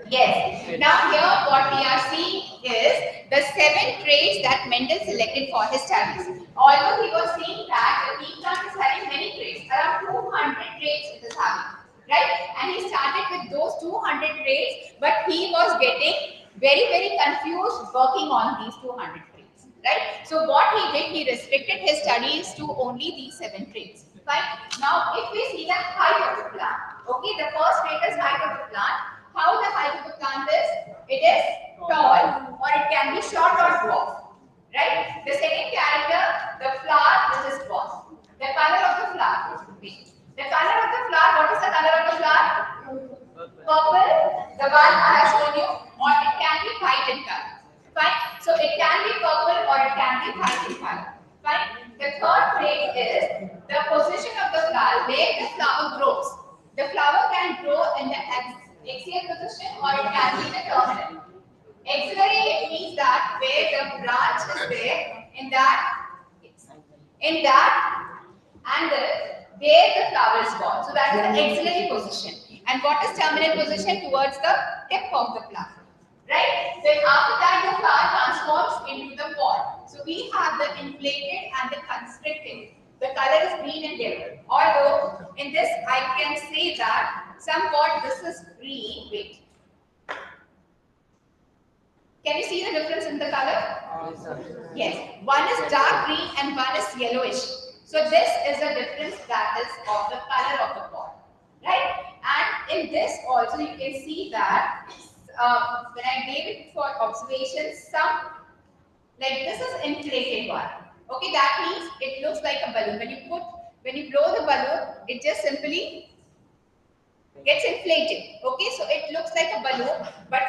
Yes. Now here what we are seeing is the 7 traits that Mendel selected for his studies. Although he was saying that the pea plant is having many traits, around 200 traits it is having, right? And he started with those 200 traits, but he was getting very confused working on these 200 traits, right? So what he did, he restricted his studies to only these 7 traits. Right? Now, if we see the height of the plant, okay, the first trait is height of the plant. How the height of the plant is? It is tall or it can be short or dwarf. Right? The second character, the flower, this is dwarf. The color of the flower, the color of the flower, what is the color of the flower? Purple, the one I have shown you, or it can be white in color. Fine? So it can be purple or it can be white in color. Fine? The third trait is the position of the flower, where the flower grows. The flower can grow in the axial position or it can be in the terminal. Axillary, it means that where the branch is there, in that angle, there the flower is born. So that is the axillary position. And what is terminal position? Towards the tip of the plant. Right? Then after that the flower transforms into the pod. So we have the inflated and the constricted. The color is green and yellow. Although in this I can say that somewhat this is green. Wait. Can you see the difference in the color? Yes. One is dark green and one is yellowish. So this is the difference that is of the color of the pod. Right? And in this also you can see that when I gave it for observation, some like this is inflated one. Okay, that means it looks like a balloon. When you put when you blow the balloon, it just simply gets inflated. Okay, so it looks like a balloon, but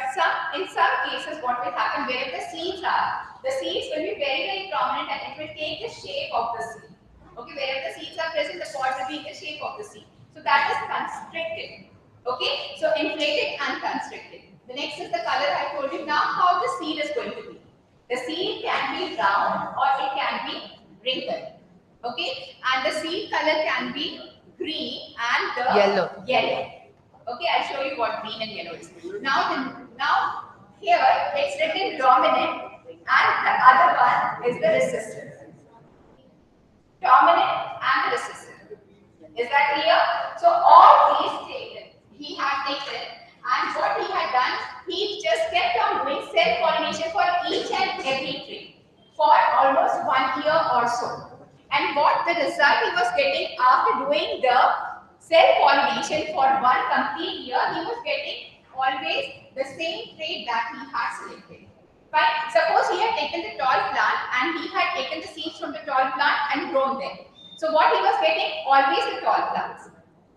in some cases, what will happen wherever the seeds are, the seeds will be very prominent and it will take the shape of the seed. Okay, wherever the seeds are present, the pod will be in the shape of the seed. So that is constricted. Okay, so inflated and constricted. The next is the color I told you. Now, how the seed is going to be? The seed can be round or it can be wrinkled. Okay, and the seed color can be green and the yellow. Okay, I'll show you what green and yellow is. Now here it's written dominant and the other one is the recessive. Dominant and the recessive. Is that clear? So all these he had taken, and what he had done, he just kept on doing self-pollination for each and every tree for almost 1 year or so. And what the result he was getting after doing the self-pollination for one complete year, he was getting always the same trait that he had selected. Fine. Suppose he had taken the tall plant and he had taken the seeds from the tall plant and grown them. So what he was getting? Always the tall plants.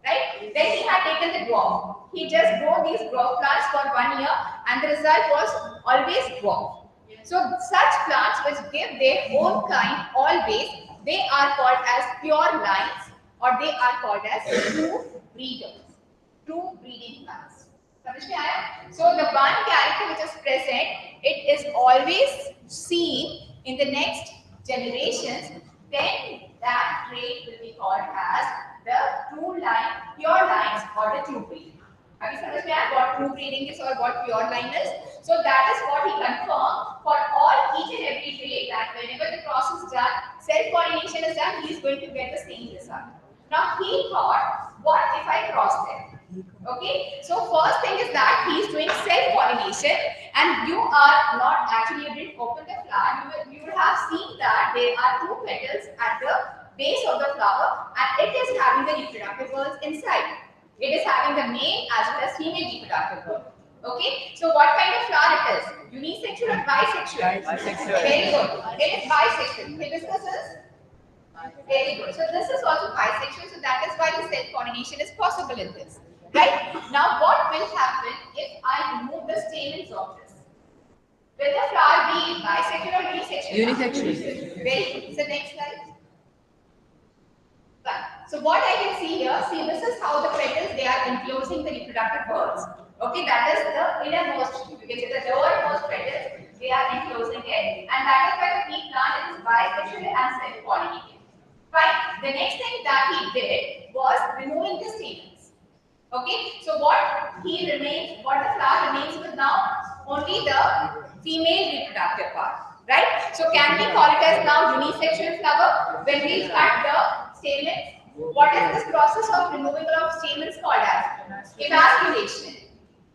Right? Then he had taken the dwarf. He just grew these dwarf plants for 1 year and the result was always dwarf. So such plants which give their own kind always, they are called as pure lines or they are called as true breeders. True breeding plants. So the one character which is present, it is always seen in the next generations, then that trait will be called as the true line, pure lines or the true breeding. Have you understand what true breeding is or what pure line is? So that is what he confirmed for each and every trait, that whenever the process is done, self-pollination is done, he is going to get the same result. Now he thought, what if I cross them? Okay, so first thing is that he is doing self-pollination and you are not actually, you didn't open the flower, you would have seen that there are two petals at the base of the flower and it is having the reproductive whorls inside. It is having the male as well as female reproductive whorl. Okay, so what kind of flower it is? Unisexual or bisexual?
Bisexual.
Very good. It is bisexual. Hibiscus is? Very good. So this is also bisexual, so that is why the self-pollination is possible in this. Right? Now what will happen if I remove the stamens of this? Will the flower be bisexual or unisexual?
Unisexual.
Very good. So next slide. Fine. So what I can see here, see this is how the petals, they are enclosing the reproductive whorls. Okay, that is the innermost, you can say the lowermost petals, they are enclosing it, and that is why the pea plant is bisexual and self-pollinating. Fine. The next thing that he did was removing the stamens. Okay, so what the flower remains with now? Only the female reproductive part. Right? So can we call it as now unisexual flower? When we cut the stamens, what is this process of removal of stamens called as? Emasculation.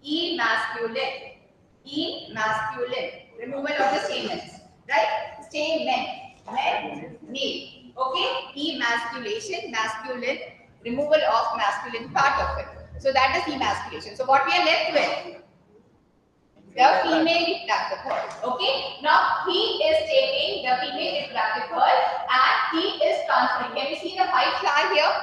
Emasculate. Emasculate. Removal of the stamens. Right? Stamen. Men. Male. Okay? Emasculation. Masculine. Removal of masculine part of it. So that is emasculation. So what we are left with? The female reproductive whorl. Okay. Now he is taking the female reproductive whorl and he is transferring. Can you see the white flower here?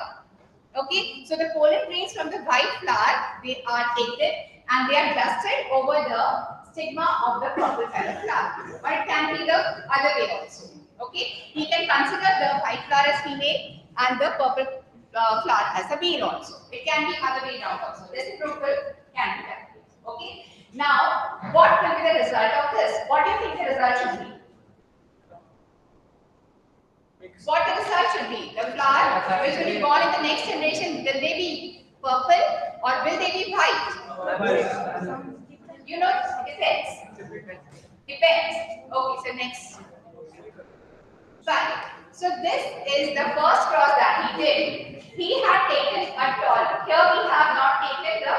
Okay. So the pollen grains from the white flower, they are taken and they are dusted over the stigma of the purple color flower. Or it can be the other way also. Okay. He can consider the white flower as female and the purple flower as a male also. It can be other way around also. Reciprocal can be done. Okay. Now, what will be the result of this? What do you think the result should be? What the result should be? The flower which will be born in the next generation, will they be purple or will they be white? You know, it depends. Depends. Okay, so next. Fine. So this is the first cross that he did. He had taken a tall. Here we have not taken the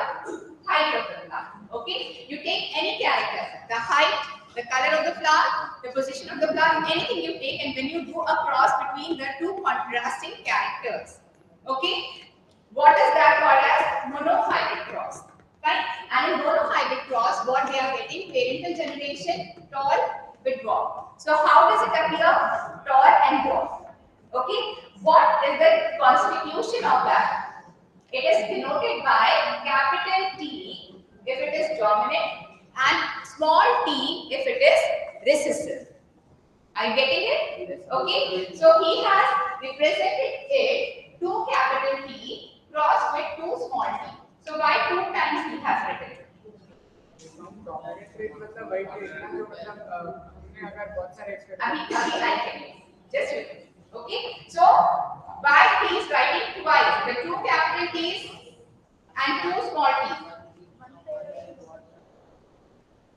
height of the flower. Okay, you take any character, the height, the color of the flower, the position of the flower, anything you take, and when you do a cross between the two contrasting characters, okay, what is that called as monohybrid cross? Right? And in monohybrid cross, what they are getting, parental generation, tall with dwarf. So how does it appear? Tall and dwarf. Okay, what is the concept is denoted by capital T if it is dominant and small t if it is recessive. Are you getting it? Okay. So he has represented it 2 capital T crossed with 2 small t. So by 2 times he has written it.
मतलब white मतलब हमने अगर बहुत सारे
अभी I can just wait. Okay. So by he is writing twice the 2 capital T's and 2 small t's.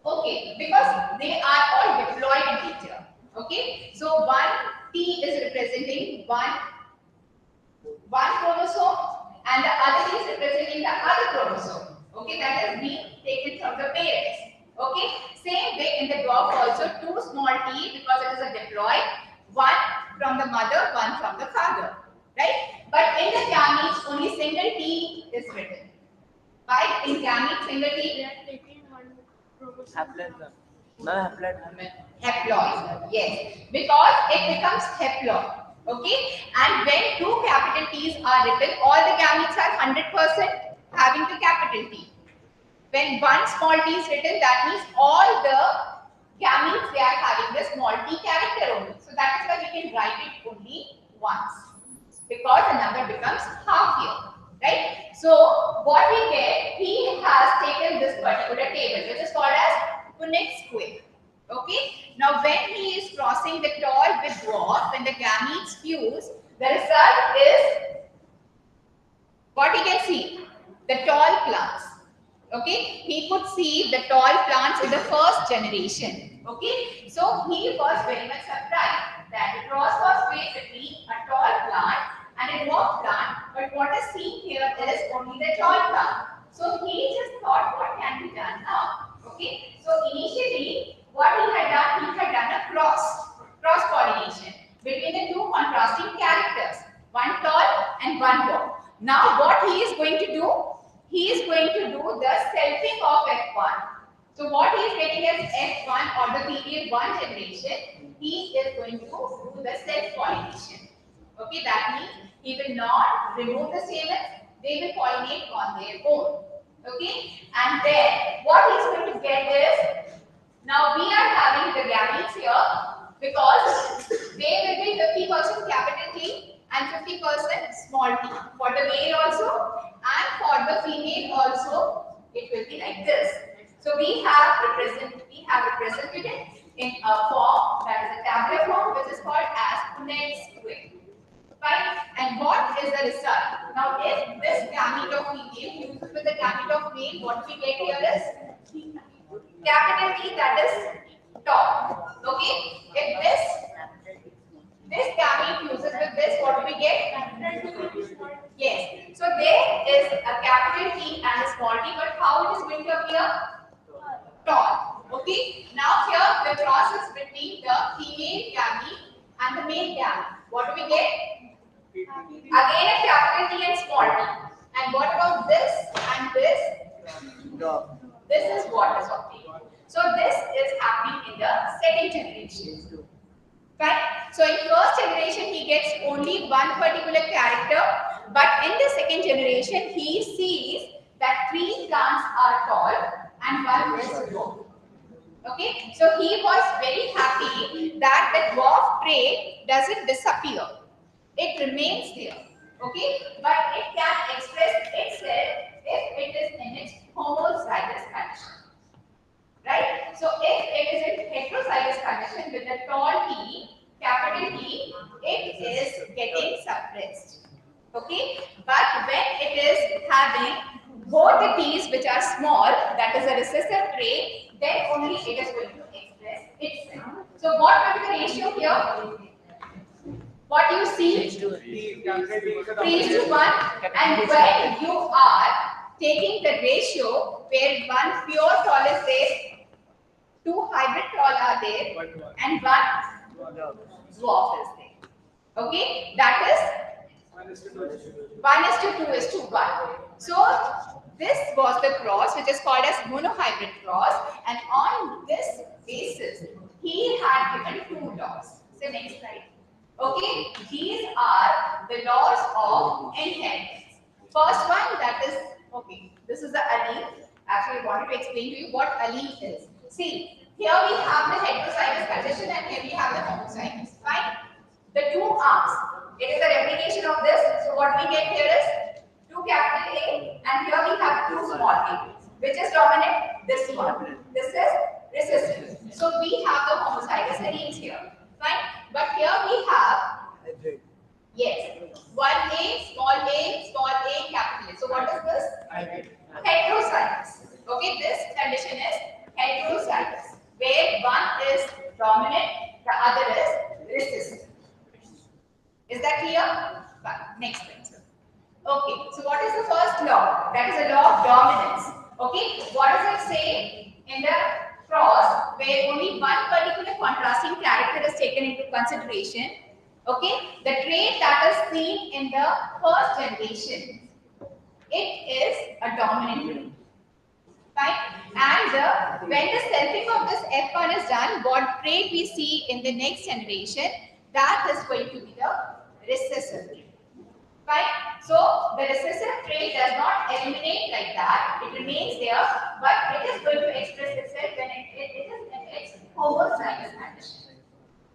Okay, because they are all diploid in nature. Okay, so one T is representing one chromosome and the other T is representing the other chromosome. Okay, that is being taken from the parents. Okay, same way in the dog also 2 small t because it is a diploid, one from the mother, one from the father, right? But in the gametes only single t is written. Right? In gametes single t. Haploid, yes, because it becomes haploid. Okay, and when 2 capital T's are written, all the gametes are 100% having the capital T. When one small t is written, that means all the gametes they are having the small t character only. So that is why we can write it only once because the number becomes half here, right? So what we get, he has taken this particular table which is called as Punnett square. Okay. Now when he is crossing the tall with dwarf, when the gametes fuse, the result is what he can see, the tall plants. Okay, he could see the tall plants in the first generation. Okay, so he was very much surprised that the cross was made between a tall plant and a dwarf plant, but what is seen here is only the tall plant. So he just thought, what can be done now? Okay, so initially what he had done a cross pollination between the 2 contrasting characters, one tall and one dwarf. Now what he is going to do? He is going to do the selfing of F1. So what he is getting as F1 or the period 1 generation, he is going to do the self-pollination. Okay, that means he will not remove the stamens, they will pollinate on their own. Okay, and then what he is going to get is, now we are having the gametes here because they will be 50% capital T and 50% small t for the male also, and for the female also it will be like this. So we have represented it in a form that is a tabular form which is called as Punnett square. Fine. And what is the result? Now if this gamete of female uses with the gamete of male, what we get here is capital T, that is tall. Okay. If this gamete uses with this, what we get? Yes. So there is a capital T and a small t, but how it is going to appear? Tall. Okay. Now here the cross is between the female gamete and the male gamete. What do we get? Again a capital T and small t. And what about this and this? This is what is obtained. So this is happening in the second generation. Right? So in first generation he gets only one particular character, but in the second generation he sees that 3 plants are tall and 1 is dwarf. Okay, so he was very happy that the dwarf trait doesn't disappear; it remains there. Okay, but it can express itself if it is in its homozygous condition. Right? So if it is in heterozygous condition with the tall T, capital T, it is getting suppressed. Okay? But when it is having both the T's which are small, that is a recessive trait, then only it is going to express itself. So what will be the ratio here? What you see? 3:1. And when you are taking the ratio where one pure tall is there, 2 hybrid tall are there, and 1 dwarf is there. Okay, that is 1:2:1. So this was the cross which is called as monohybrid cross, and on this basis he had given 2 laws. So next slide. Okay, these are the laws of inheritance. First one, that is, okay, this is the allele. Actually, I wanted to explain to you what allele is. See, here we have the heterozygous condition and here we have the homozygous, right? The two arms, it is a replication of this. So what we get here is 2 capital A and here we have 2 small a. Which is dominant? This one. This is recessive. So we have the homozygous alleles here, right? But here we have, yes, 1A, small a, capital A. So what is this? Heterozygous. Okay, this condition is heterozygous, where one is dominant, the other is recessive. Is that clear? Fine. Next one. Okay, so what is the first law? That is a law of dominance. Okay, what does it say in the cross where only one particular contrasting character is taken into consideration? Okay, the trait that is seen in the first generation, it is a dominant trait. Right? And when the selfing of this F1 is done, what trait we see in the next generation, that is going to be the recessive trait. Right? So the recessive trait does not eliminate like that. It remains there, but it is going to express itself when it is in its homozygous condition.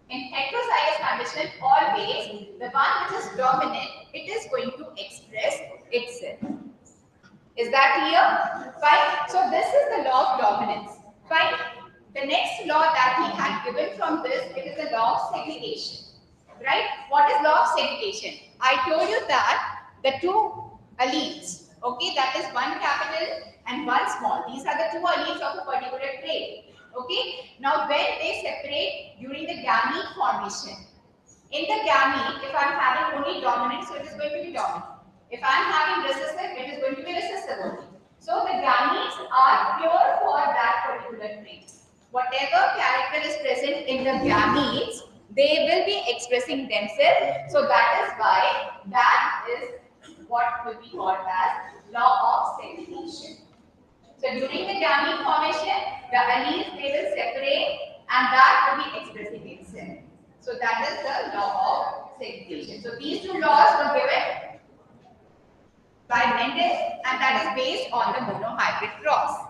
In heterozygous condition, always the one which is dominant, it is going to express itself. Is that clear? Fine. So this is the law of dominance. Fine. The next law that he had given from this, it is the law of segregation. Right? What is law of segregation? I told you that the two alleles, okay, that is one capital and one small. These are the two alleles of a particular trait. Okay. Now when they separate during the gamete formation, in the gamete, if I am having only dominant, so it is going to be dominant. If I am having recessive, it is going to be recessive only. So the gametes are pure for that particular trait. Whatever character is present in the gametes, they will be expressing themselves. So that is why that is what will be called as law of segregation. So during the gamete formation, the alleles they will separate and that will be expressing itself. So that is the law of segregation. So these two laws were given by Mendel and that is based on the monohybrid cross.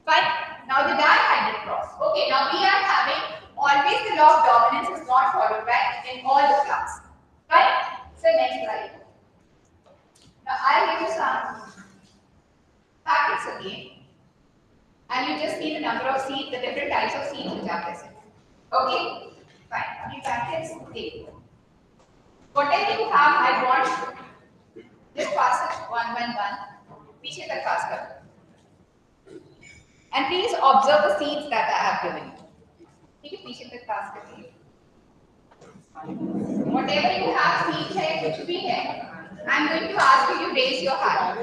Fine. Now the dihybrid cross. Okay, now we are having always the law of dominance is not followed by in all the class. Right? So next slide. Now I'll give you some packets again. And you just see the number of seeds, the different types of seeds which are present. Okay? Fine. These packets, take. Whatever you have, I want just pass it one by one. पीछे तक pass करो. And please observe the seeds that I have given you. ठीक है, पीछे तक pass करिए. Whatever you have seeds है, कुछ भी है, I am going to ask you to raise your hand.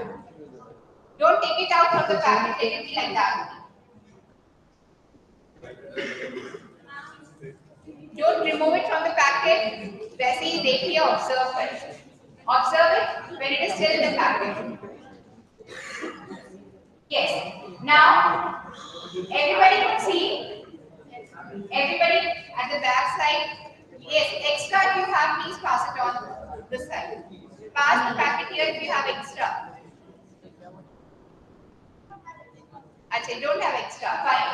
Don't take it out from the packet. Let it be like that. Don't remove it from the packet. वैसे ही देखिए, observe करिए. Observe it when it is still in the packet. Yes. Now, everybody can see. Everybody at the back side. Yes, extra if you have, please pass it on this side. Pass the packet here if you have extra. Actually, don't have extra. Fine.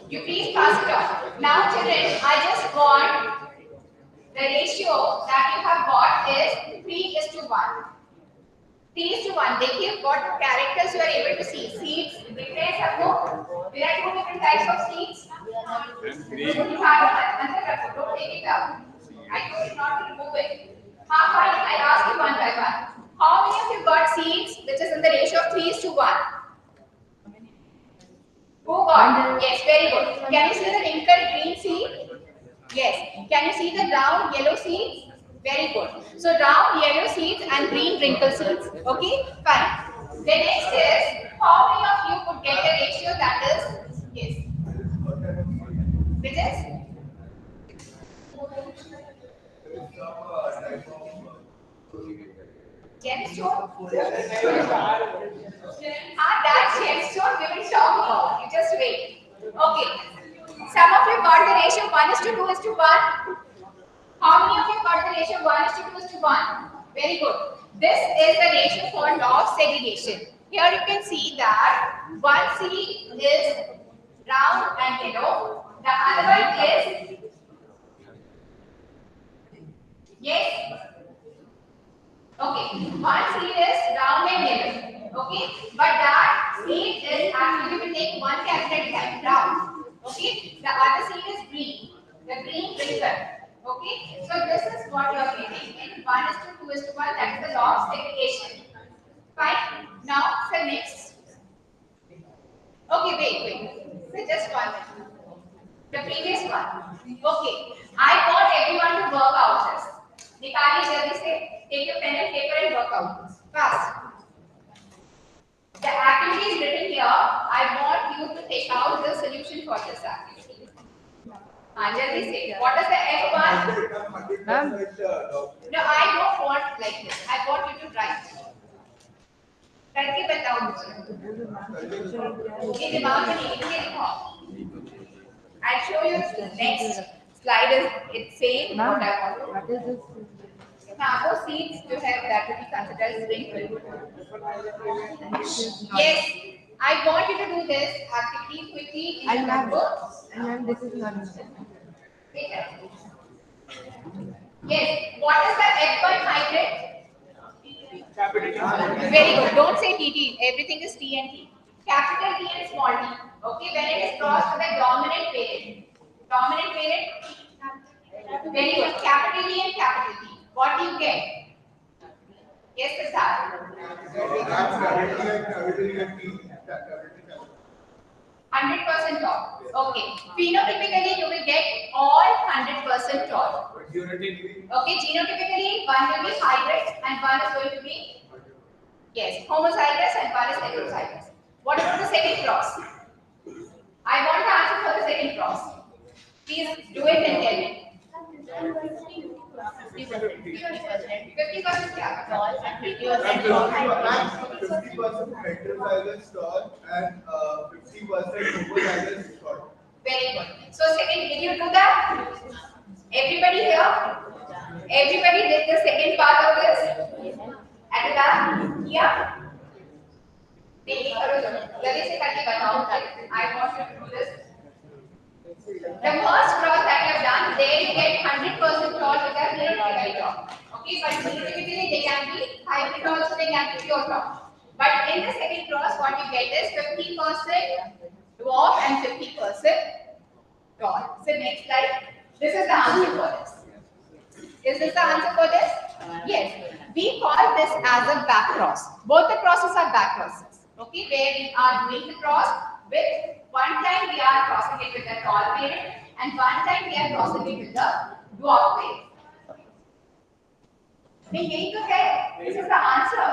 You please pass it on. Now, children, I just want the ratio that you have got is 3:1. 3:1. देखिए what characters you are able to see. Seeds दिख रहे हैं सबको? There are two different types of seeds. Don't take it out. I told you not to remove it. Fine. I ask you one by one. How many of you got seeds which is in the ratio of 3:1? Who got? Yes, very good. Can you see the wrinkled green seed? Yes. Can you see the round yellow seeds? Very good. So round yellow seeds and green wrinkle seeds. Okay, fine. The next is how many of you could get the ratio that is yes. Which is? Gemstone? That gemstone we will talk about. You just wait. Okay. Some of you got the ratio 1:2:1. How many of you got the ratio 1:2:1? Very good. This is the ratio for law of segregation. Here you can see that one seed is round and yellow. The other one is, yes, okay, one seed is round and yellow. Okay, but that seed is actually will take one capital time round. Okay, the other seed is green. The green will cut. Okay, so this is what you are getting in 1:2:1. That is the law of segregation. Fine. Now, so next. Okay, wait. So just one minute. The previous one. Okay, I want everyone to work out this. निकालिए जल्दी से. Take your pen and paper and work out this. Fast. The activity is written here. I want you to take out the solution for this activity. जल्दी से. What is the F1?
Ma'am.
No, I don't want like this. I want you to write. करके बताओ मुझे. ये दिमाग में लिख के दिखाओ. I'll show you next slide is it's same what I want to.
What is this?
Mango seeds to have that will be considered as sprinkle. Yes, I want you to do this activity quickly in
And
your
ma'am,
notebook.
and ma'am, this is not.
Yes, what is the F1 hybrid?
Capital T.
Very good. Don't say TT. Everything is T and T. Capital T and small t. Okay, when it is crossed with the dominant parent. Dominant parent. Very good. Capital T and capital T. What do you get? Yes, Siddharth. 100% tall. Okay. Phenotypically, you will get all 100% tall. Okay. Genotypically, one will be hybrid and one is going to be, yes, homozygous and one is heterozygous. What about the second cross? I want the answer for the second cross. Please do it and tell me. 50% क्या? Tall and 50% tall.
50% heterozygous tall and 50% homozygous tall.
Very good. So second, did you do that? Everybody here? Everybody did the second part of this? At the back? Yeah? नहीं करो जल्दी से करके बताओ. I want you to do this. The first cross that you have done, there you get 100% tall because they are very tall. Okay, but typically they can be hybrid also, they can be pure tall. But in the second cross, what you get is 50% dwarf and 50% tall. So next slide. This is the answer for this. Is this the answer for this? Yes. We call this as a back cross. Both the crosses are back crosses. Okay, where we are doing the cross with one time we are crossing it with the tall parent and one time we are crossing it with the dwarf parent. नहीं यही तो है. This is the answer.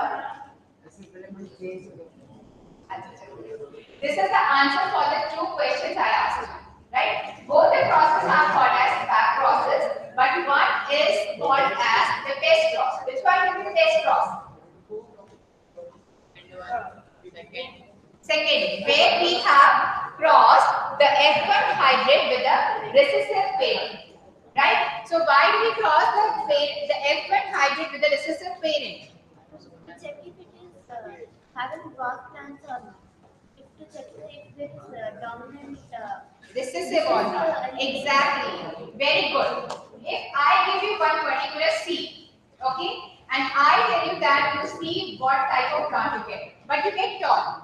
This is the answer for the two questions I asked you. Right? Both the crosses are called as back crosses, but one is called as the test cross. Which one will be the test cross? Second, where we have crossed the F1 hybrid with the recessive parent. Right? So why do we cross the F1 hybrid with the recessive parent?
To check if it is having dwarf plants or not. If to check if there is dominant.
Recessive or not? Exactly. Very good. If I give you one particular seed, okay, and I tell you that you see what type of plant you get, but you get tall.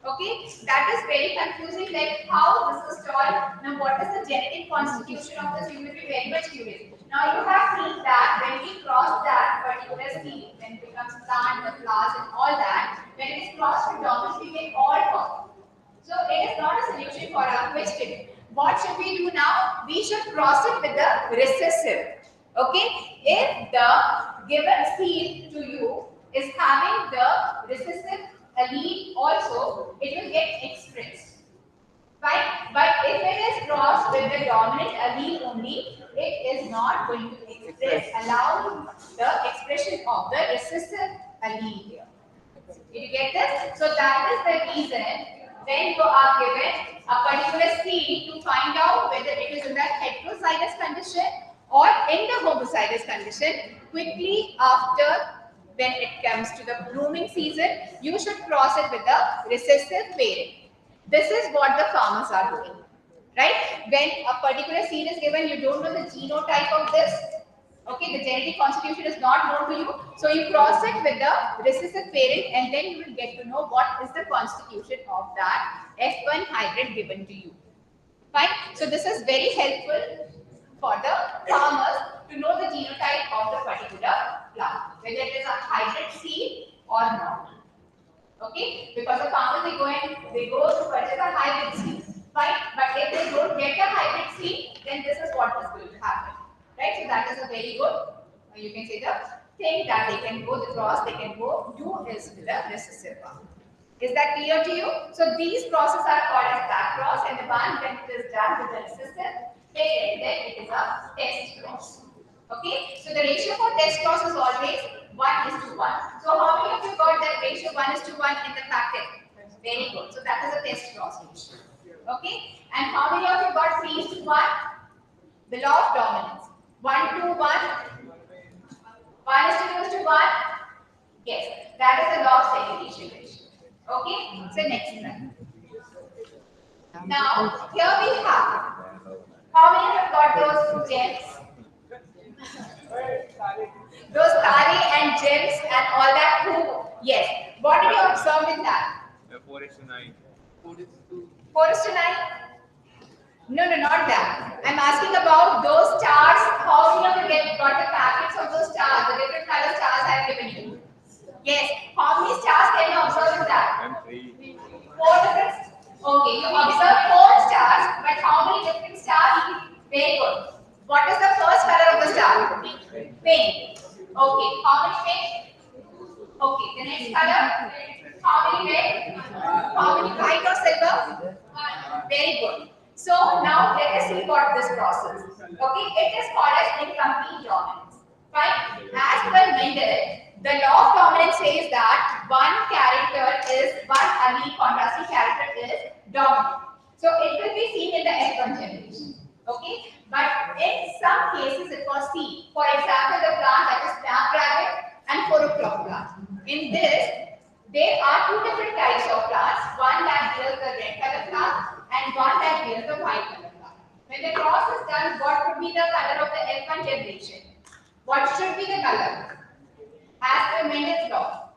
Okay, that is very confusing. Like how this is tall. Now, what is the genetic constitution of this? You will be very much curious. Now, you have seen that when we cross that particular seed, when it becomes plant, the flowers, and all that, when it is crossed with dominant, we get all tall. So, it is not a solution for our question. What should we do now? We should cross it with the recessive. Okay, if the given seed to you is having the recessive allele also, it will get expressed. Fine, but if it is crossed with the dominant allele only, it is not going to express, allow the expression of the recessive allele here. Did you get this? So that is the reason when you are given a particular seed to find out whether it is in the heterozygous condition or in the homozygous condition, quickly after when it comes to the blooming season, you should cross it with the recessive parent. This is what the farmers are doing, right? When a particular seed is given, you don't know the genotype of this. Okay, the genetic constitution is not known to you, so you cross it with the recessive parent, and then you will get to know what is the constitution of that F1 hybrid given to you. Fine. So this is very helpful for the farmers to know the genotype of the particular plant, whether it is a hybrid seed or not. Okay, because the farmers they go to purchase a hybrid seed. Fine, but if they don't get a hybrid seed, then this is what is going to happen. Right? So that is a very good, you can say the thing that they can go the cross, they can go do is with the recessive one. Is that clear to you? So these processes are called as back cross, and the one when it is done with the recessive parent, then it is a test cross. Okay, so the ratio for test cross is always 1:1. So how many of you got that ratio 1:1 in the packet? Very good. So that is a test cross ratio. Okay, and how many of you got 3:1? The law of dominance. 1:1. 1:2:1. Yes, that is the law of segregation ratio. Okay, so next slide. Now here we have. How many of you got those gems? Those tare and gems and all that too. Yes. What did you observe in that?
4:9.
4:9? No, not that. I'm asking about those stars. How many of you got the packets of those stars? The different color stars I have given you. Yes. How many stars can you observe in that?
I'm 3.
4 different. Okay, you observe 4 stars, but how many different stars? Very good. What is the first color of the star? Pink. Okay, how many pink? Okay, the next color? How many red? How many white or silver? Very good. So now let us see what this process. Okay, it is called as incomplete dominance. Fine. As per Mendel, the law of dominance says that one allele contrasting character is dominant. So it will be seen in the F1 generation. Okay, but in some cases it was seen. For example, the plant that is snapdragon and 4 o'clock plant. In this, there are 2 different types of plants. One that bears the red color plant and one that bears the white color plant. When the cross is done, what would be the color of the F1 generation? What should be the color? As per Mendel's law,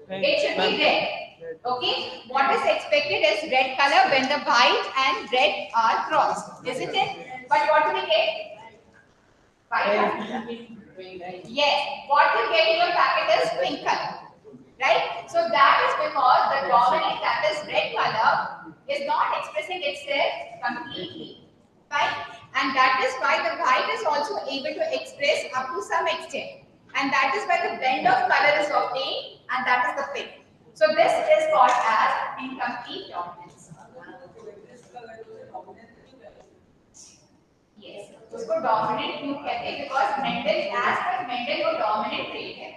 it should be red. Okay, what is expected is red color when the white and red are crossed, isn't it? But what do we get? White. Yes, what you get in your packet is pink color, right? So that is because the dominant, that is red color, is not expressing itself completely, right? And that is why the white is also able to express up to some extent, and that is why the blend of color is obtained, and that is the pink. So this is called as incomplete dominance. Yes, उसको dominant क्यों कहते हैं? Because Mendel, as per Mendel, वो dominant trait है.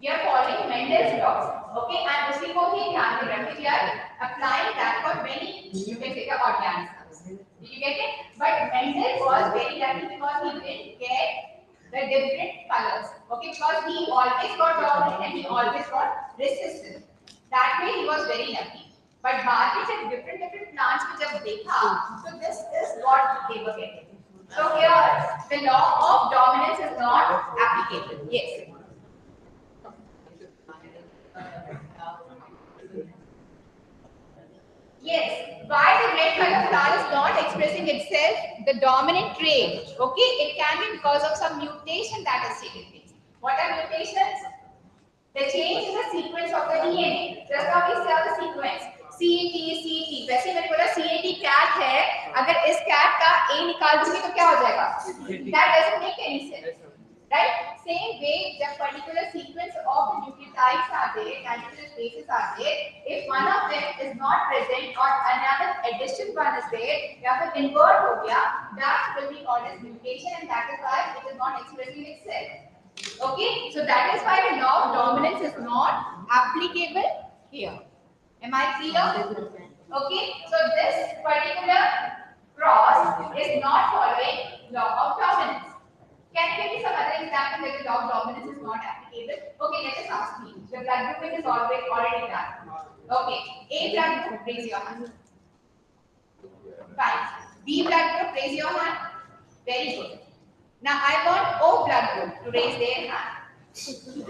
We are following Mendel's laws, okay? And उसी को ही ध्यान में रखते we are applying that for many, you can say, the organisms. Did you get it? But Mendel was very lucky because he didn't get the different colors, okay? Because he always got dominant and he always got recessive. That way he was very lucky. But बाद में जब different plants को जब देखा, so this is what they were getting. So here the law of dominance is not applicable. Yes. Yes, why the red color flower is not expressing itself, the dominant trait, okay? It can be because of some mutation that has taken place. What are mutations? The change in the sequence of the DNA. Just now we saw the sequence. CT. वैसे मैंने बोला CAT cat है. अगर इस cat का A निकाल दूँगी तो क्या हो जाएगा? That doesn't make any sense, right? Same way, the particular sequence of the nucleotides are there, nitrogenous bases are there. If one of them is not present or another addition one is there, या फिर invert हो गया, that will be called as mutation, and that is why it is not expressing itself. Okay, so that is why the law of dominance is not applicable here. Am I clear? Okay, so this particular cross is not following law of dominance. Can you give me some other example where the law of dominance is not applicable? Okay, let us ask me. The blood grouping is already done. Okay, A blood group, raise your hand. Fine. B blood group, raise your hand. Very good. Now I want O blood group to raise their hand.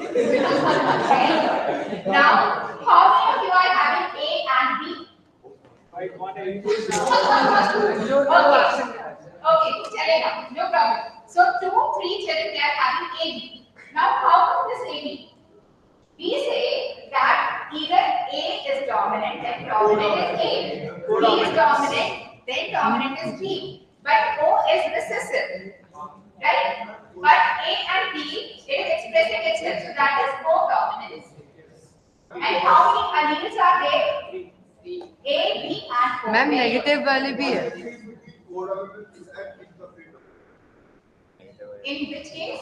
Okay. Now, how many of you are having A and B?
I want to
Okay, chalega, no problem. So 2, 3 children they are having AB. Now how is this AB? We say that either A is dominant, then dominant is A. B is dominant, then dominant is B. But O is recessive, right? But A and B, it is expressing itself, so that is co-dominance. And how many alleles are there? A, B, and O.
Ma'am negative वाले भी है
In which case?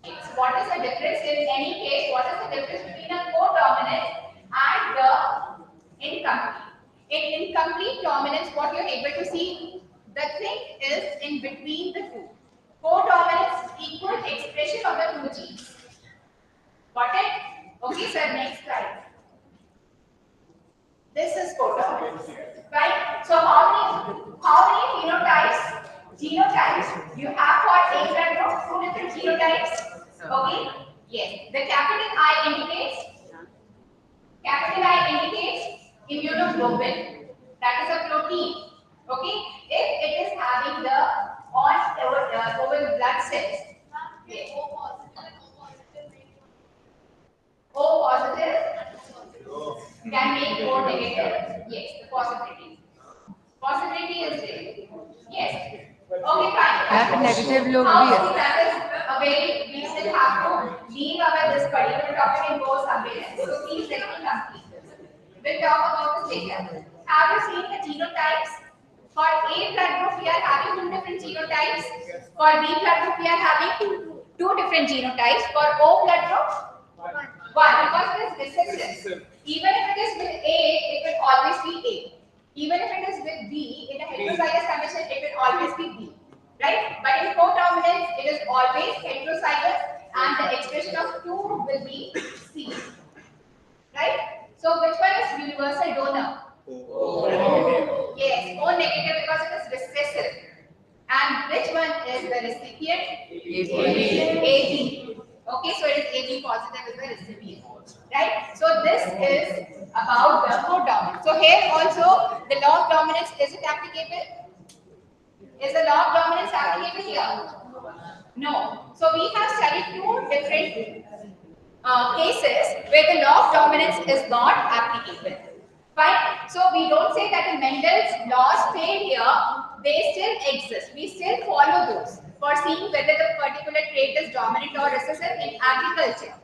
So what is the difference in any case? What is the difference between a co-dominant and the incomplete? In incomplete dominance, what you're able to see, the thing is in between the two. Co-dominance equal expression of the two genes. Got it? Okay, sir. Next slide. This is co-dominance, right? So how many phenotypes? Genotypes you have for A blood group, 2 different genotypes. Okay? Yes. The capital I indicates immunoglobulin. That is a protein. Okay? If it is having the over blood cells. Yes. O positive can make O negative. Yes, the possibility. Possibility is there. Yes. Okay, fine.
Negative लोग भी है
That is a very, we still have to leave our this particular topic and go somewhere else. So please let me complete this. We'll talk about this later. Have you seen the genotypes? For A blood group, we are having 2 different genotypes. For B blood group, we are having 2 different genotypes. For O blood group, 1 because it is recessive. Even if it is with A, it will always be A. Even if it is with B, in a heterozygous condition, it will always be B. Right? But in co-dominance, it is always heterozygous and the expression of 2 will be C. Right? So which one is universal donor? O. Yes, O negative because it is recessive. And which one is the recipient? AB. Okay, so it is AB positive is the recipient. Right? So this is about the co-dominance. So here also the law of dominance, is it applicable? Is the law of dominance applicable here? No. So we have studied 2 different cases where the law of dominance is not applicable. Fine. So we don't say that the Mendel's laws fail here. They still exist. We still follow those for seeing whether the particular trait is dominant or recessive in agriculture.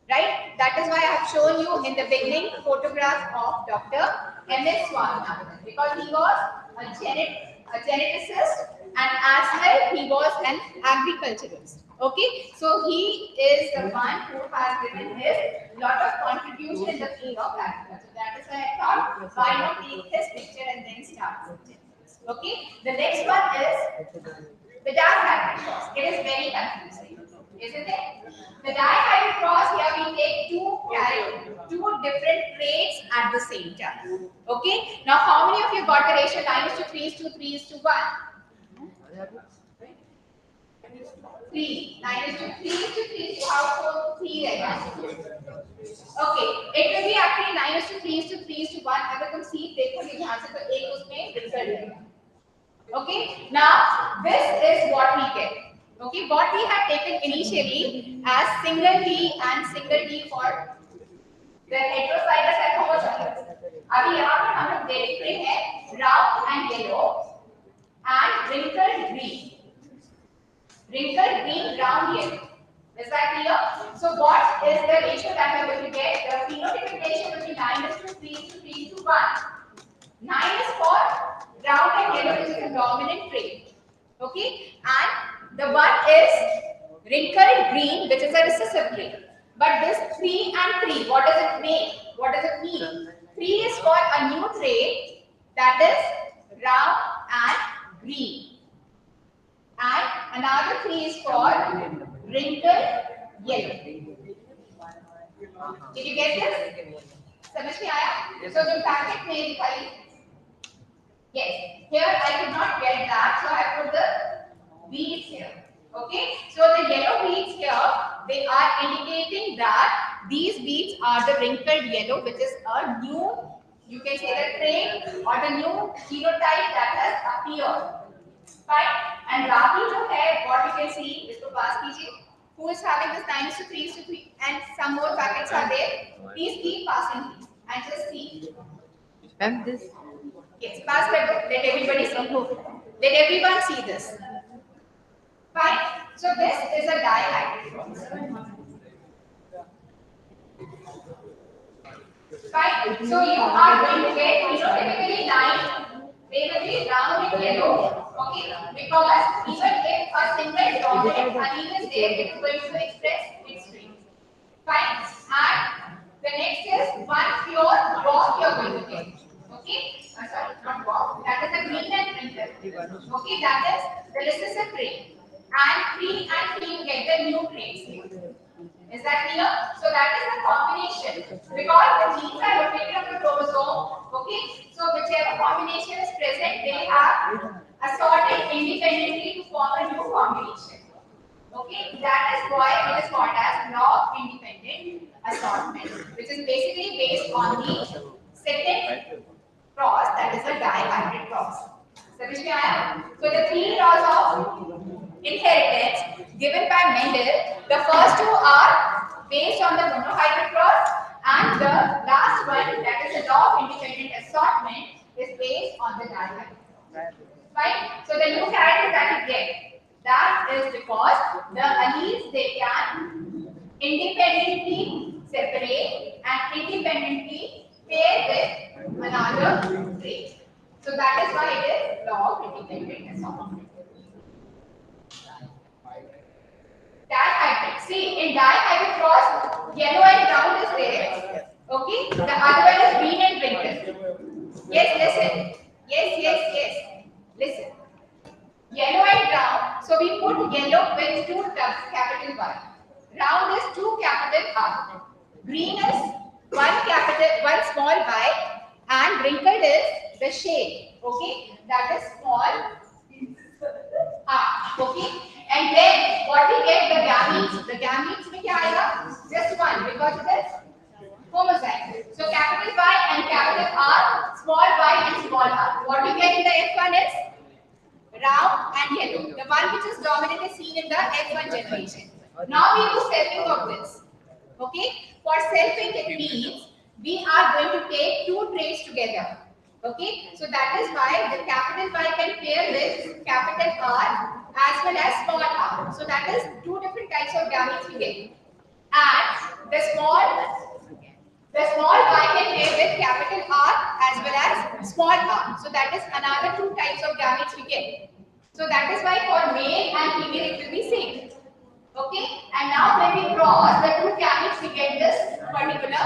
Right? That is why I have shown you in the beginning photograph of Dr. M.S. Swaminathan because he was a geneticist and as well he was an agriculturalist. Okay, so he is the one who has given his lot of contribution in the field of agriculture. That is why I thought, why not take his picture and then start with it. Okay, the next one is the dihybrid cross. It is very confusing, isn't it? The dihybrid cross, here we take 2 different traits at the same time. Okay, now how many of you got the ratio 9:3:3:1? 3. 9:3:3. How so 3 रहेगा? Okay, it will be actually 9:3:3:1. अगर तुम C देखो ध्यान से तो एक उसमें different रहेगा. Okay, now this is what we get. Okay, what we have taken initially as single T and single T for the heterozygous and homozygous. अभी यहाँ पर हम लोग देखते हैं round and yellow and wrinkled green. Wrinkled green, round yellow. Is that clear? So what is the ratio that we are going to get? The phenotypic ratio will be 9:3:3:1. 9 is for round and yellow, which is a dominant trait. Okay, and the 1 is wrinkled green, which is a recessive trait. But this 3 and 3, what does it make? What does it mean? 3 is for a new trait that is round and green. and another tree is called wrinkled yellow. Did you get this? समझ में आया? So the packet में दिखाई. Yes. Here I could not get that, so I put the beads here. Okay. So the yellow beads here, they are indicating that these beads are the wrinkled yellow, which is a new, you can say the trait or the new phenotype that has appeared. Fine. And Ravi जो है, what you can see, इसको pass कीजिए. Who is having this 9:3:3 and some more packets are there? Please keep passing these and just see.
And this.
Yes, pass कर दो. Let everybody see. Let everyone see this. Fine. So this is a dihybrid cross. Fine. So you are going to get, typically line. They will be round and yellow. Okay. Because even if a single dominant allele is there, it is going to express its trait. Fine. And the next is one pure walk you are going to get. Okay. Sorry, not walk. That is a green and wrinkle. Okay. That is the recessive trait. And green and green get the new traits here. Is that clear? So that is the combination because the genes are located on the chromosome. Okay. So whichever combination is present, they are assorted independently to form a new combination. Okay. That is why it is called as law of independent assortment, which is basically based on the second cross, that is a dihybrid cross. समझ में आया? So the three laws of inheritance given by Mendel, the first two are based on the monohybrid cross, and the last one, that is the law of independent assortment, is based on the dihybrid. Right? So the new character that you get, that is because the alleles, they can independently separate and independently pair with another trait. So that is why it is law of independent assortment. Dihybrid. See, in dihybrid cross, yellow and brown is there. Okay? The other one is green and wrinkled. Yes, listen. Yes. Listen. Yellow and brown. So we put yellow with two capital Y. Round is two capital R. Green is one small y, and wrinkled is the shade. Okay? That is small r. Okay? And then what we get, the gametes. The gametes में क्या आएगा? Just one because it is homozygote. So capital Y and capital R, small y and small r. What we get in the F1 is round and yellow. The one which is dominant is seen in the F1 generation. Now we do selfing of this. Okay? For selfing it means we are going to take two traits together. Okay? So that is why the capital Y can pair with capital R as well as small r. So that is two different types of gametes we get. And the small y can pair with capital R as well as small r. So that is another two types of gametes we get. So that is why for male and female it will be same. Okay? And now when we cross the two gametes, we get this particular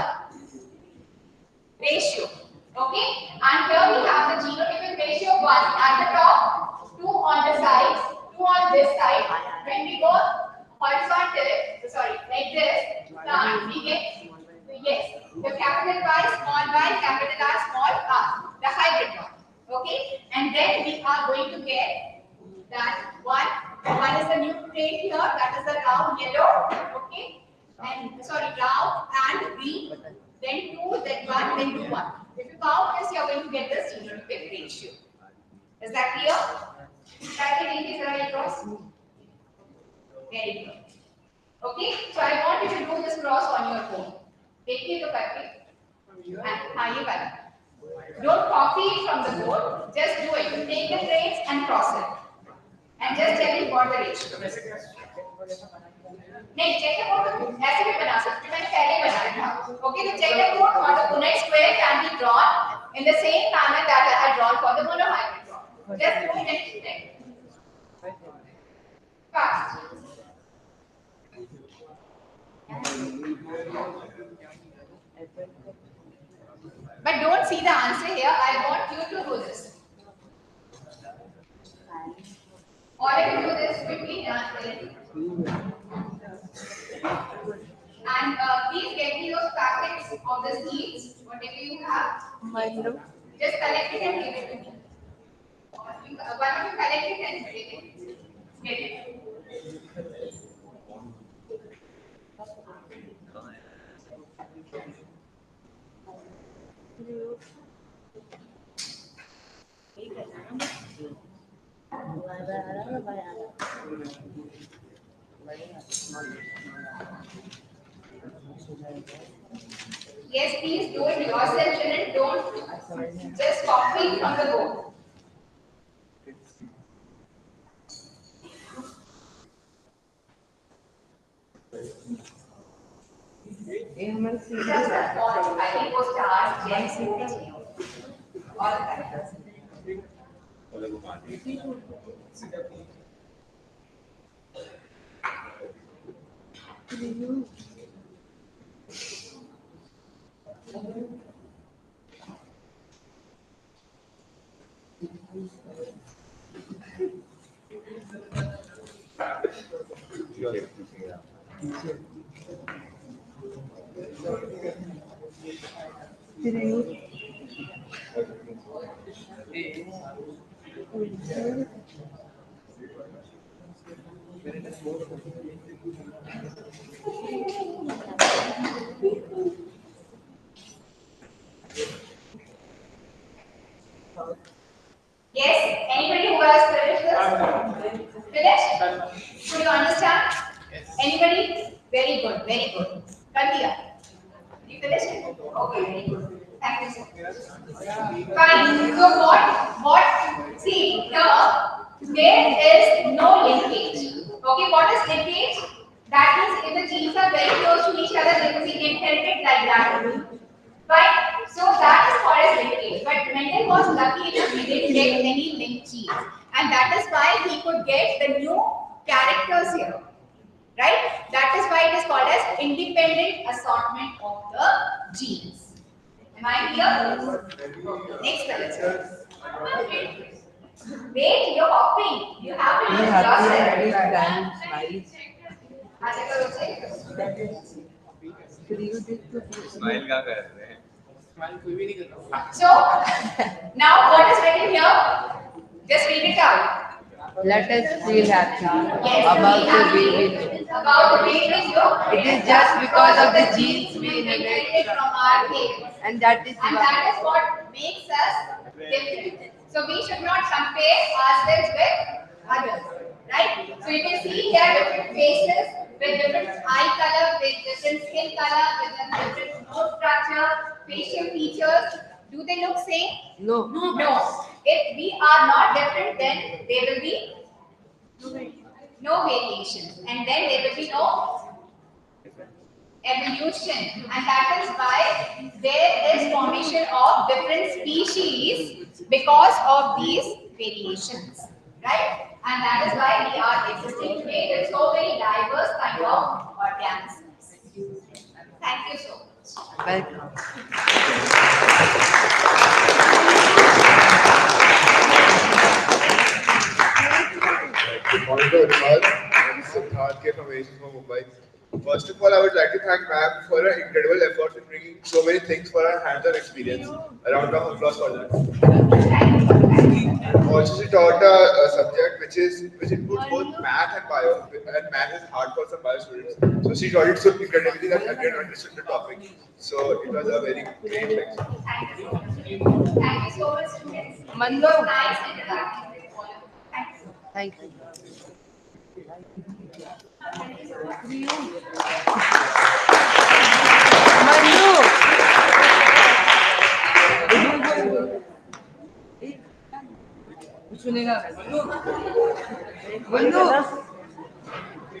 ratio. Okay? And here we have the genotypic ratio 1 at the top, 2 on the sides, 2 on this side. When we go horizontal, like this, then we get, yes, the capital Y, small y, capital R, small r, the hybrid one. Okay? And then we are going to get that one is the new trait here, that is the round yellow, okay, and round and green, then 2, then 1, then 2, 1. If you count this, you are going to get this genotypic ratio. Is that clear? Try to read this right across. Very good. Okay, so I want you to do this cross on your own. Take it to paper and don't copy it from the board, just do it. Take the traits and cross it. And just tell me what the ratio is. नहीं chequerboard ऐसे भी बना सकते हैं, मैंने पहले ही बनाया था. Okay, the checkerboard or the Punnett square can be drawn in the same manner that I had drawn for the monohybrid draw. Just do it and fast. But don't see the answer here. I want you to do this. All of you do this quickly and please get me those packets of the seeds, whatever you have.
Milo.
Just collect it and give it to me. One of you collect it and get it. Get it. Yes, please do it yourself, children. Don't just copy from the book. Just all, I think वो stars, gems, all the characters. Yes, anybody who has finished this? Finished? Do you understand? Yes. Anybody? Very good, very good. Continue. You finished it? Okay, very good. Thank you, sir. Fine. So see here, there is no linkage. Okay, what is linkage? That means if the genes are very close to each other, they will be inherited like that. Right? So that is called as linkage. But Mendel was lucky enough he didn't get any linked genes. And that is why he could get the new characters here. Right? That is why it is called as independent assortment of the genes. Am I clear? Next question. Wait, you're hopping. You have to use yourself.
Smile क्या कर रहे हैं?
So now what is written here? Just read it out.
Let us feel happy
Yes,
about the
happy
way we live.
about the way we look.
It is just because of the genes we
inherited
inherit,
from our parents.
and that is
And
why.
that is what makes us different. So we should not compare ourselves with others, right? So you can see here different faces with different eye color, with different skin color, with different nose structure, facial features. Do they look same?
No.
No. If we are not different, then there will be no variation, and then there will be no evolution, and that is why there is formation of different species because of these variations, right? And that is why we are existing today with so many diverse kind of organisms. Thank you so much.
Welcome.
From Mumbai. First of all, I would like to thank ma'am for her incredible efforts in bringing so many things for her hands-on experience. A round of applause for that. Also, she taught a subject which includes both math and bio, and math is hard for some bio students. So she taught it so incredibly that everyone understood the topic. So it was a very great lecture.
Thank you so much. Thank you so much, students.
Manu.
Nice interacting with all of you. Thank you.
Thank you. Manu. सुनेगा मनु